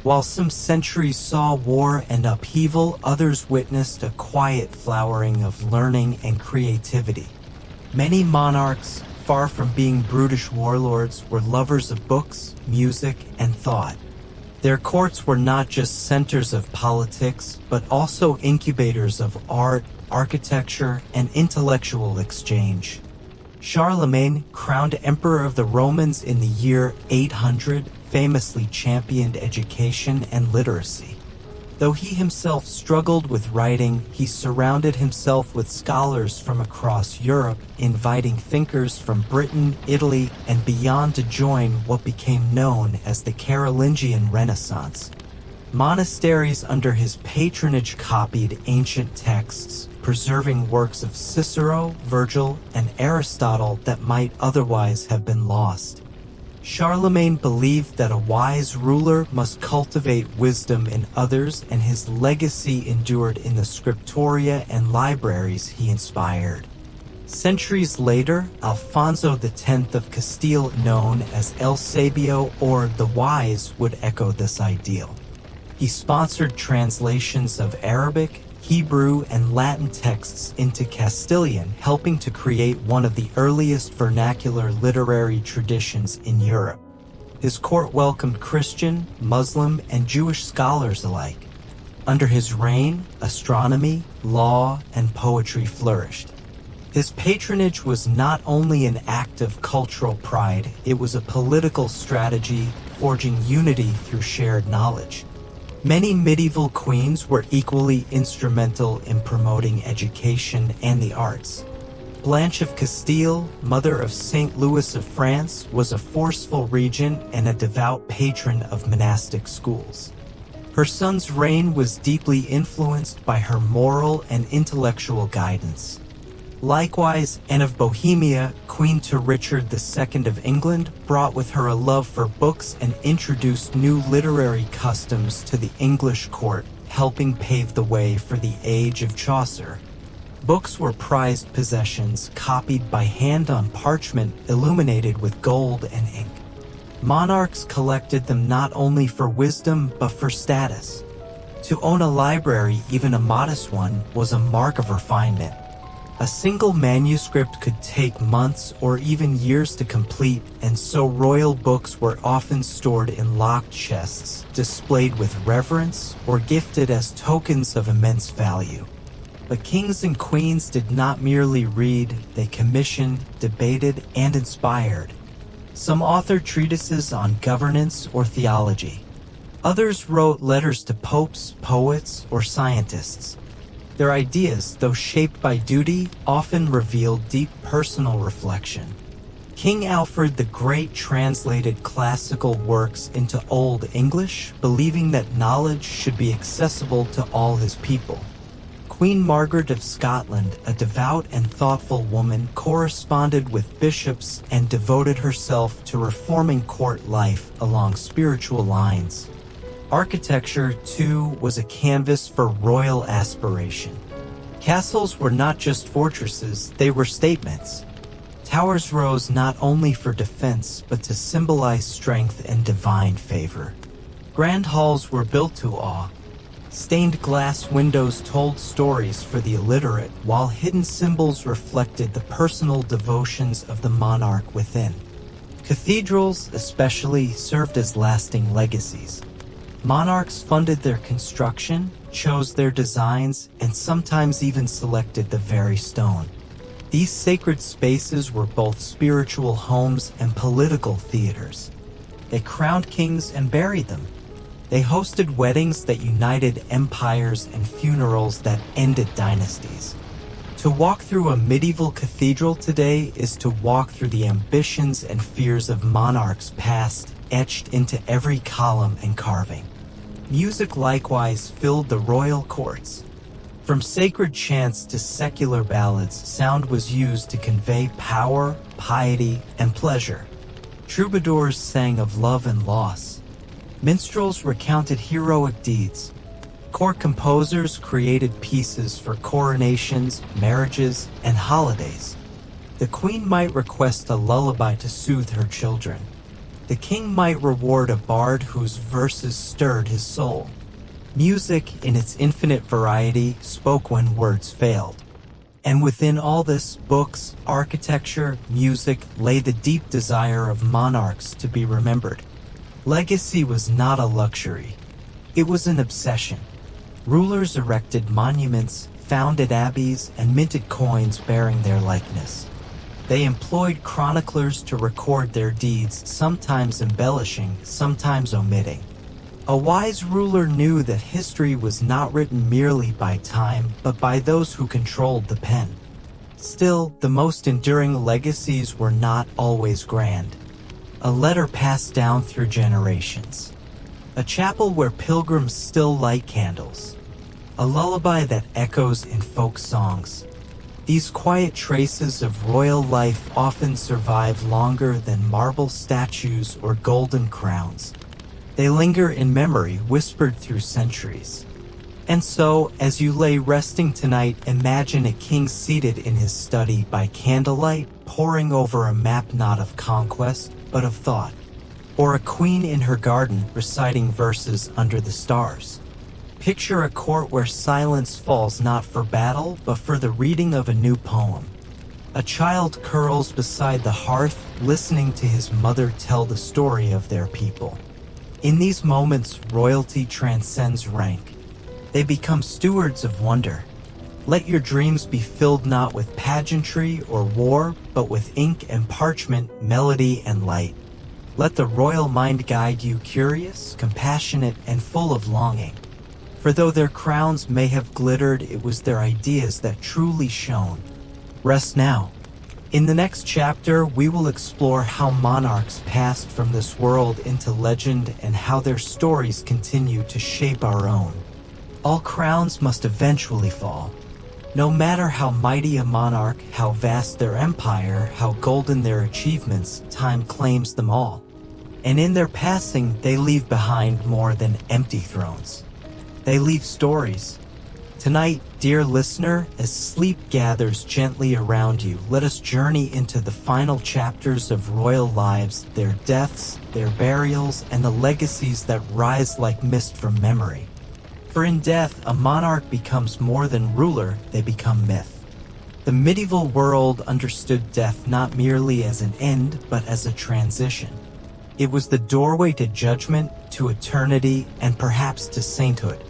While some centuries saw war and upheaval, others witnessed a quiet flowering of learning and creativity. Many monarchs, far from being brutish warlords, were lovers of books, music, and thought. Their courts were not just centers of politics, but also incubators of art, architecture, and intellectual exchange. Charlemagne, crowned Emperor of the Romans in the year 800, famously championed education and literacy. Though he himself struggled with writing, he surrounded himself with scholars from across Europe, inviting thinkers from Britain, Italy, and beyond to join what became known as the Carolingian Renaissance. Monasteries under his patronage copied ancient texts, preserving works of Cicero, Virgil, and Aristotle that might otherwise have been lost. Charlemagne believed that a wise ruler must cultivate wisdom in others, and his legacy endured in the scriptoria and libraries he inspired. Centuries later, Alfonso X of Castile, known as El Sabio or the Wise, would echo this ideal. He sponsored translations of Arabic, Hebrew, and Latin texts into Castilian, helping to create one of the earliest vernacular literary traditions in Europe. His court welcomed Christian, Muslim, and Jewish scholars alike. Under his reign, astronomy, law, and poetry flourished. His patronage was not only an act of cultural pride, it was a political strategy, forging unity through shared knowledge. Many medieval queens were equally instrumental in promoting education and the arts. Blanche of Castile, mother of Saint Louis of France, was a forceful regent and a devout patron of monastic schools. Her son's reign was deeply influenced by her moral and intellectual guidance. Likewise, Anne of Bohemia, queen to Richard II of England, brought with her a love for books and introduced new literary customs to the English court, helping pave the way for the age of Chaucer. Books were prized possessions, copied by hand on parchment, illuminated with gold and ink. Monarchs collected them not only for wisdom, but for status. To own a library, even a modest one, was a mark of refinement. A single manuscript could take months or even years to complete, and so royal books were often stored in locked chests, displayed with reverence, or gifted as tokens of immense value. But kings and queens did not merely read, they commissioned, debated, and inspired. Some authored treatises on governance or theology. Others wrote letters to popes, poets, or scientists. Their ideas, though shaped by duty, often revealed deep personal reflection. King Alfred the Great translated classical works into Old English, believing that knowledge should be accessible to all his people. Queen Margaret of Scotland, a devout and thoughtful woman, corresponded with bishops and devoted herself to reforming court life along spiritual lines. Architecture, too, was a canvas for royal aspiration. Castles were not just fortresses, they were statements. Towers rose not only for defense, but to symbolize strength and divine favor. Grand halls were built to awe. Stained glass windows told stories for the illiterate, while hidden symbols reflected the personal devotions of the monarch within. Cathedrals, especially, served as lasting legacies. Monarchs funded their construction, chose their designs, and sometimes even selected the very stone. These sacred spaces were both spiritual homes and political theaters. They crowned kings and buried them. They hosted weddings that united empires and funerals that ended dynasties. To walk through a medieval cathedral today is to walk through the ambitions and fears of monarchs past, etched into every column and carving. Music likewise filled the royal courts. From sacred chants to secular ballads, sound was used to convey power, piety, and pleasure. Troubadours sang of love and loss. Minstrels recounted heroic deeds. Court composers created pieces for coronations, marriages, and holidays. The queen might request a lullaby to soothe her children. The king might reward a bard whose verses stirred his soul. Music, in its infinite variety, spoke when words failed. And within all this, books, architecture, music, lay the deep desire of monarchs to be remembered. Legacy was not a luxury. It was an obsession. Rulers erected monuments, founded abbeys, and minted coins bearing their likeness. They employed chroniclers to record their deeds, sometimes embellishing, sometimes omitting. A wise ruler knew that history was not written merely by time, but by those who controlled the pen. Still, the most enduring legacies were not always grand. A letter passed down through generations. A chapel where pilgrims still light candles. A lullaby that echoes in folk songs. These quiet traces of royal life often survive longer than marble statues or golden crowns. They linger in memory, whispered through centuries. And so, as you lay resting tonight, imagine a king seated in his study by candlelight, poring over a map not of conquest, but of thought. Or a queen in her garden, reciting verses under the stars. Picture a court where silence falls not for battle, but for the reading of a new poem. A child curls beside the hearth, listening to his mother tell the story of their people. In these moments, royalty transcends rank. They become stewards of wonder. Let your dreams be filled not with pageantry or war, but with ink and parchment, melody and light. Let the royal mind guide you, curious, compassionate, and full of longing. For though their crowns may have glittered, it was their ideas that truly shone. Rest now. In the next chapter, we will explore how monarchs passed from this world into legend and how their stories continue to shape our own. All crowns must eventually fall. No matter how mighty a monarch, how vast their empire, how golden their achievements, time claims them all. And in their passing, they leave behind more than empty thrones. They leave stories. Tonight, dear listener, as sleep gathers gently around you, let us journey into the final chapters of royal lives, their deaths, their burials, and the legacies that rise like mist from memory. For in death, a monarch becomes more than ruler, they become myth. The medieval world understood death not merely as an end, but as a transition. It was the doorway to judgment, to eternity, and perhaps to sainthood.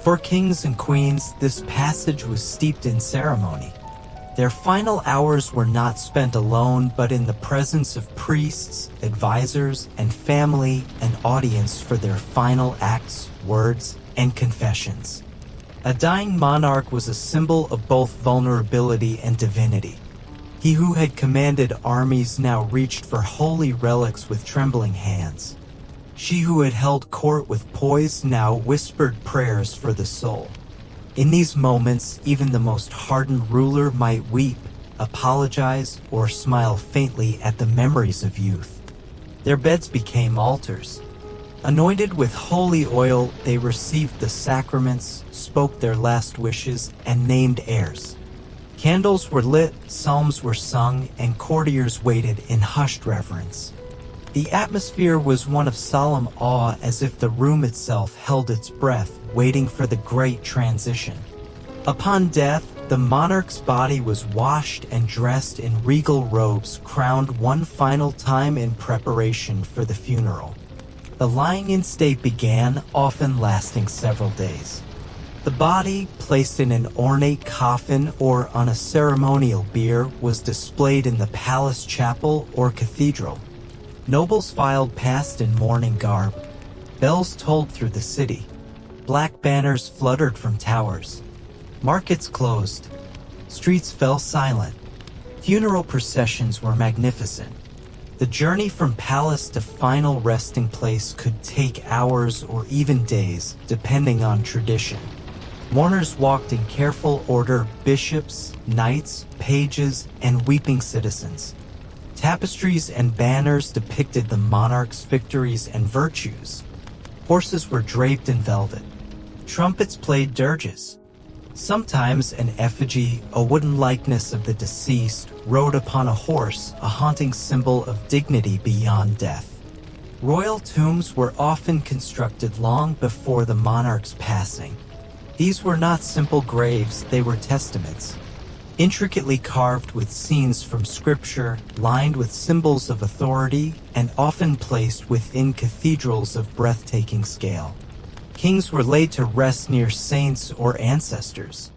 For kings and queens, this passage was steeped in ceremony. Their final hours were not spent alone, but in the presence of priests, advisors, and family, and audience for their final acts, words, and confessions. A dying monarch was a symbol of both vulnerability and divinity. He who had commanded armies now reached for holy relics with trembling hands. She who had held court with poise now whispered prayers for the soul. In these moments, even the most hardened ruler might weep, apologize, or smile faintly at the memories of youth. Their beds became altars. Anointed with holy oil, they received the sacraments, spoke their last wishes, and named heirs. Candles were lit, psalms were sung, and courtiers waited in hushed reverence. The atmosphere was one of solemn awe, as if the room itself held its breath, waiting for the great transition. Upon death, the monarch's body was washed and dressed in regal robes, crowned one final time in preparation for the funeral. The lying-in state began, often lasting several days. The body, placed in an ornate coffin or on a ceremonial bier, was displayed in the palace chapel or cathedral. Nobles filed past in mourning garb. Bells tolled through the city. Black banners fluttered from towers. Markets closed. Streets fell silent. Funeral processions were magnificent. The journey from palace to final resting place could take hours or even days, depending on tradition. Mourners walked in careful order: bishops, knights, pages, and weeping citizens. Tapestries and banners depicted the monarch's victories and virtues. Horses were draped in velvet. Trumpets played dirges. Sometimes an effigy, a wooden likeness of the deceased, rode upon a horse, a haunting symbol of dignity beyond death. Royal tombs were often constructed long before the monarch's passing. These were not simple graves, they were testaments. Intricately carved with scenes from scripture, lined with symbols of authority, and often placed within cathedrals of breathtaking scale. Kings were laid to rest near saints or ancestors.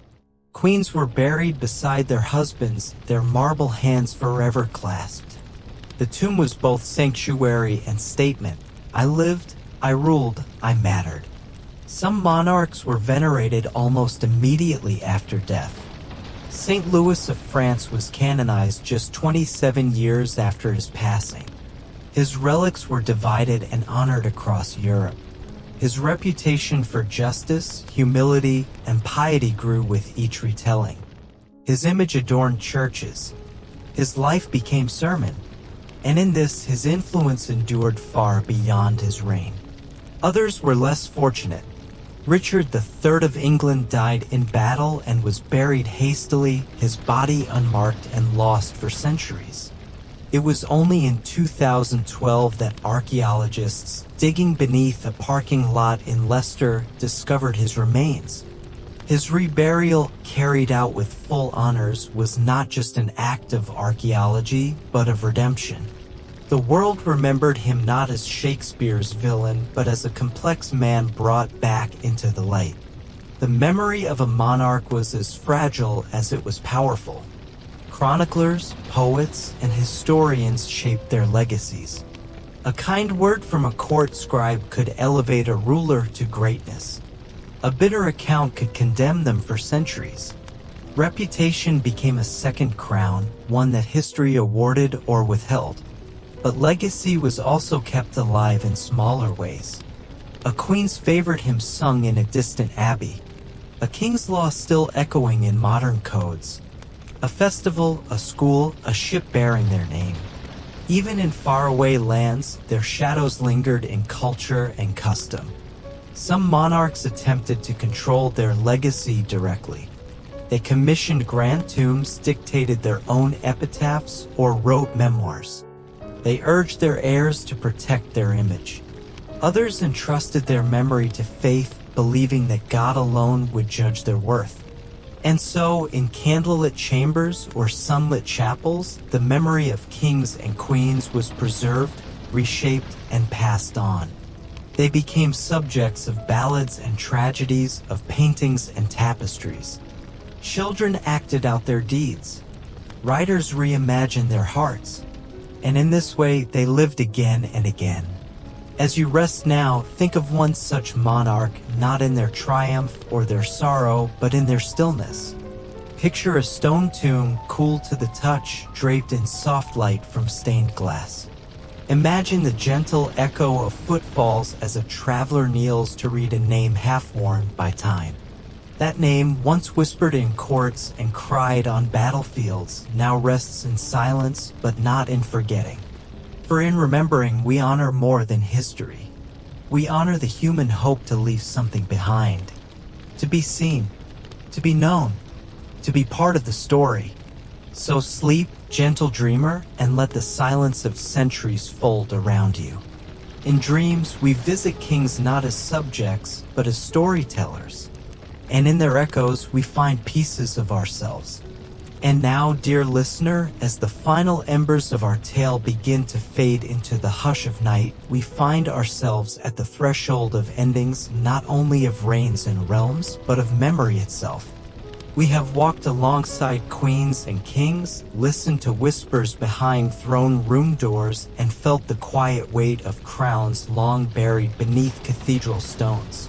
Queens were buried beside their husbands, their marble hands forever clasped. The tomb was both sanctuary and statement. I lived, I ruled, I mattered. Some monarchs were venerated almost immediately after death. St. Louis of France was canonized just 27 years after his passing. His relics were divided and honored across Europe. His reputation for justice, humility, and piety grew with each retelling. His image adorned churches. His life became sermon. And in this, his influence endured far beyond his reign. Others were less fortunate. Richard III of England died in battle and was buried hastily, his body unmarked and lost for centuries. It was only in 2012 that archaeologists, digging beneath a parking lot in Leicester, discovered his remains. His reburial, carried out with full honors, was not just an act of archaeology, but of redemption. The world remembered him not as Shakespeare's villain, but as a complex man brought back into the light. The memory of a monarch was as fragile as it was powerful. Chroniclers, poets, and historians shaped their legacies. A kind word from a court scribe could elevate a ruler to greatness. A bitter account could condemn them for centuries. Reputation became a second crown, one that history awarded or withheld. But legacy was also kept alive in smaller ways. A queen's favorite hymn sung in a distant abbey. A king's law still echoing in modern codes. A festival, a school, a ship bearing their name. Even in faraway lands, their shadows lingered in culture and custom. Some monarchs attempted to control their legacy directly. They commissioned grand tombs, dictated their own epitaphs, or wrote memoirs. They urged their heirs to protect their image. Others entrusted their memory to faith, believing that God alone would judge their worth. And so, in candlelit chambers or sunlit chapels, the memory of kings and queens was preserved, reshaped, and passed on. They became subjects of ballads and tragedies, of paintings and tapestries. Children acted out their deeds. Writers reimagined their hearts. And in this way, they lived again and again. As you rest now, think of one such monarch, not in their triumph or their sorrow, but in their stillness. Picture a stone tomb, cool to the touch, draped in soft light from stained glass. Imagine the gentle echo of footfalls as a traveler kneels to read a name half-worn by time. That name, once whispered in courts and cried on battlefields, now rests in silence, but not in forgetting. For in remembering, we honor more than history. We honor the human hope to leave something behind. To be seen, to be known, to be part of the story. So sleep, gentle dreamer, and let the silence of centuries fold around you. In dreams, we visit kings not as subjects, but as storytellers. And in their echoes, we find pieces of ourselves. And now, dear listener, as the final embers of our tale begin to fade into the hush of night, we find ourselves at the threshold of endings, not only of reigns and realms, but of memory itself. We have walked alongside queens and kings, listened to whispers behind throne room doors, and felt the quiet weight of crowns long buried beneath cathedral stones.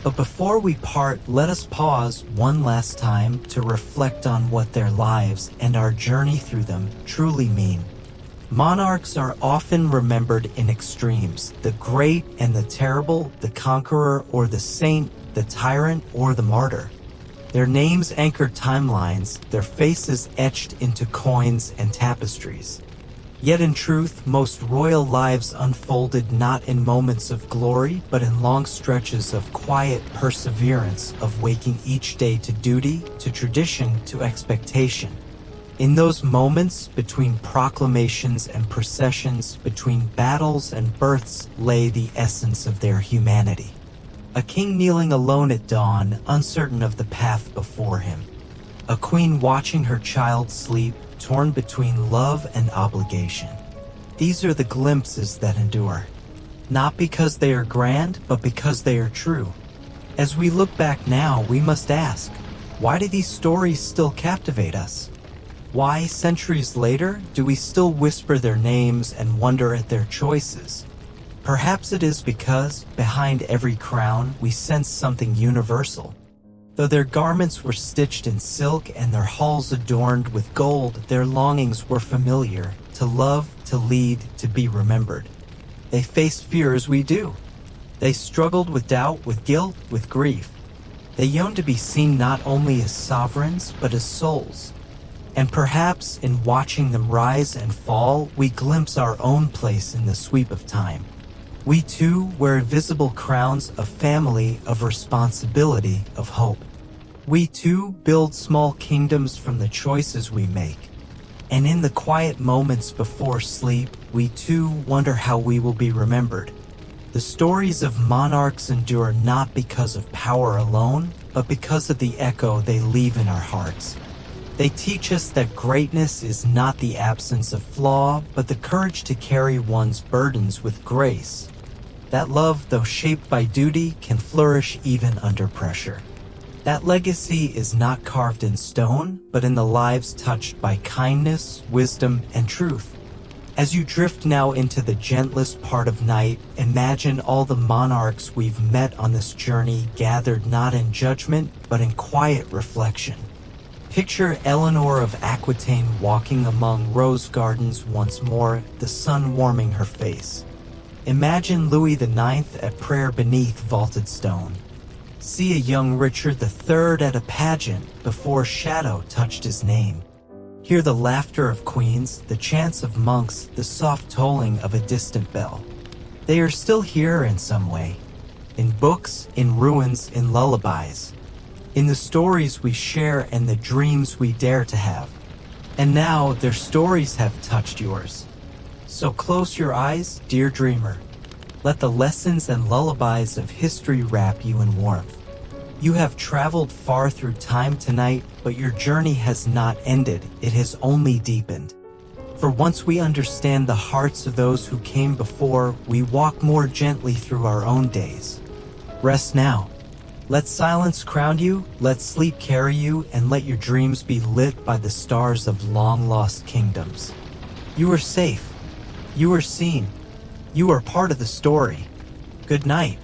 But before we part, let us pause one last time to reflect on what their lives and our journey through them truly mean. Monarchs are often remembered in extremes, the great and the terrible, the conqueror or the saint, the tyrant or the martyr. Their names anchor timelines, their faces etched into coins and tapestries. Yet in truth, most royal lives unfolded not in moments of glory, but in long stretches of quiet perseverance, of waking each day to duty, to tradition, to expectation. In those moments, between proclamations and processions, between battles and births, lay the essence of their humanity. A king kneeling alone at dawn, uncertain of the path before him. A queen watching her child sleep, torn between love and obligation. These are the glimpses that endure. Not because they are grand, but because they are true. As we look back now, we must ask, why do these stories still captivate us? Why, centuries later, do we still whisper their names and wonder at their choices? Perhaps it is because, behind every crown, we sense something universal. Though their garments were stitched in silk and their halls adorned with gold, their longings were familiar, to love, to lead, to be remembered. They faced fear as we do. They struggled with doubt, with guilt, with grief. They yearned to be seen not only as sovereigns, but as souls. And perhaps in watching them rise and fall, we glimpse our own place in the sweep of time. We too wear visible crowns of family, of responsibility, of hope. We too build small kingdoms from the choices we make. And in the quiet moments before sleep, we too wonder how we will be remembered. The stories of monarchs endure not because of power alone, but because of the echo they leave in our hearts. They teach us that greatness is not the absence of flaw, but the courage to carry one's burdens with grace. That love, though shaped by duty, can flourish even under pressure. That legacy is not carved in stone, but in the lives touched by kindness, wisdom, and truth. As you drift now into the gentlest part of night, imagine all the monarchs we've met on this journey gathered not in judgment, but in quiet reflection. Picture Eleanor of Aquitaine walking among rose gardens once more, the sun warming her face. Imagine Louis IX at prayer beneath vaulted stone. See a young Richard III at a pageant before shadow touched his name. Hear the laughter of queens, the chants of monks, the soft tolling of a distant bell. They are still here in some way. In books, in ruins, in lullabies. In the stories we share and the dreams we dare to have. And now their stories have touched yours. So close your eyes, dear dreamer. Let the lessons and lullabies of history wrap you in warmth. You have traveled far through time tonight, but your journey has not ended, it has only deepened. For once we understand the hearts of those who came before, we walk more gently through our own days. Rest now. Let silence crown you, let sleep carry you, and let your dreams be lit by the stars of long-lost kingdoms. You are safe. You are seen. You are part of the story. Good night.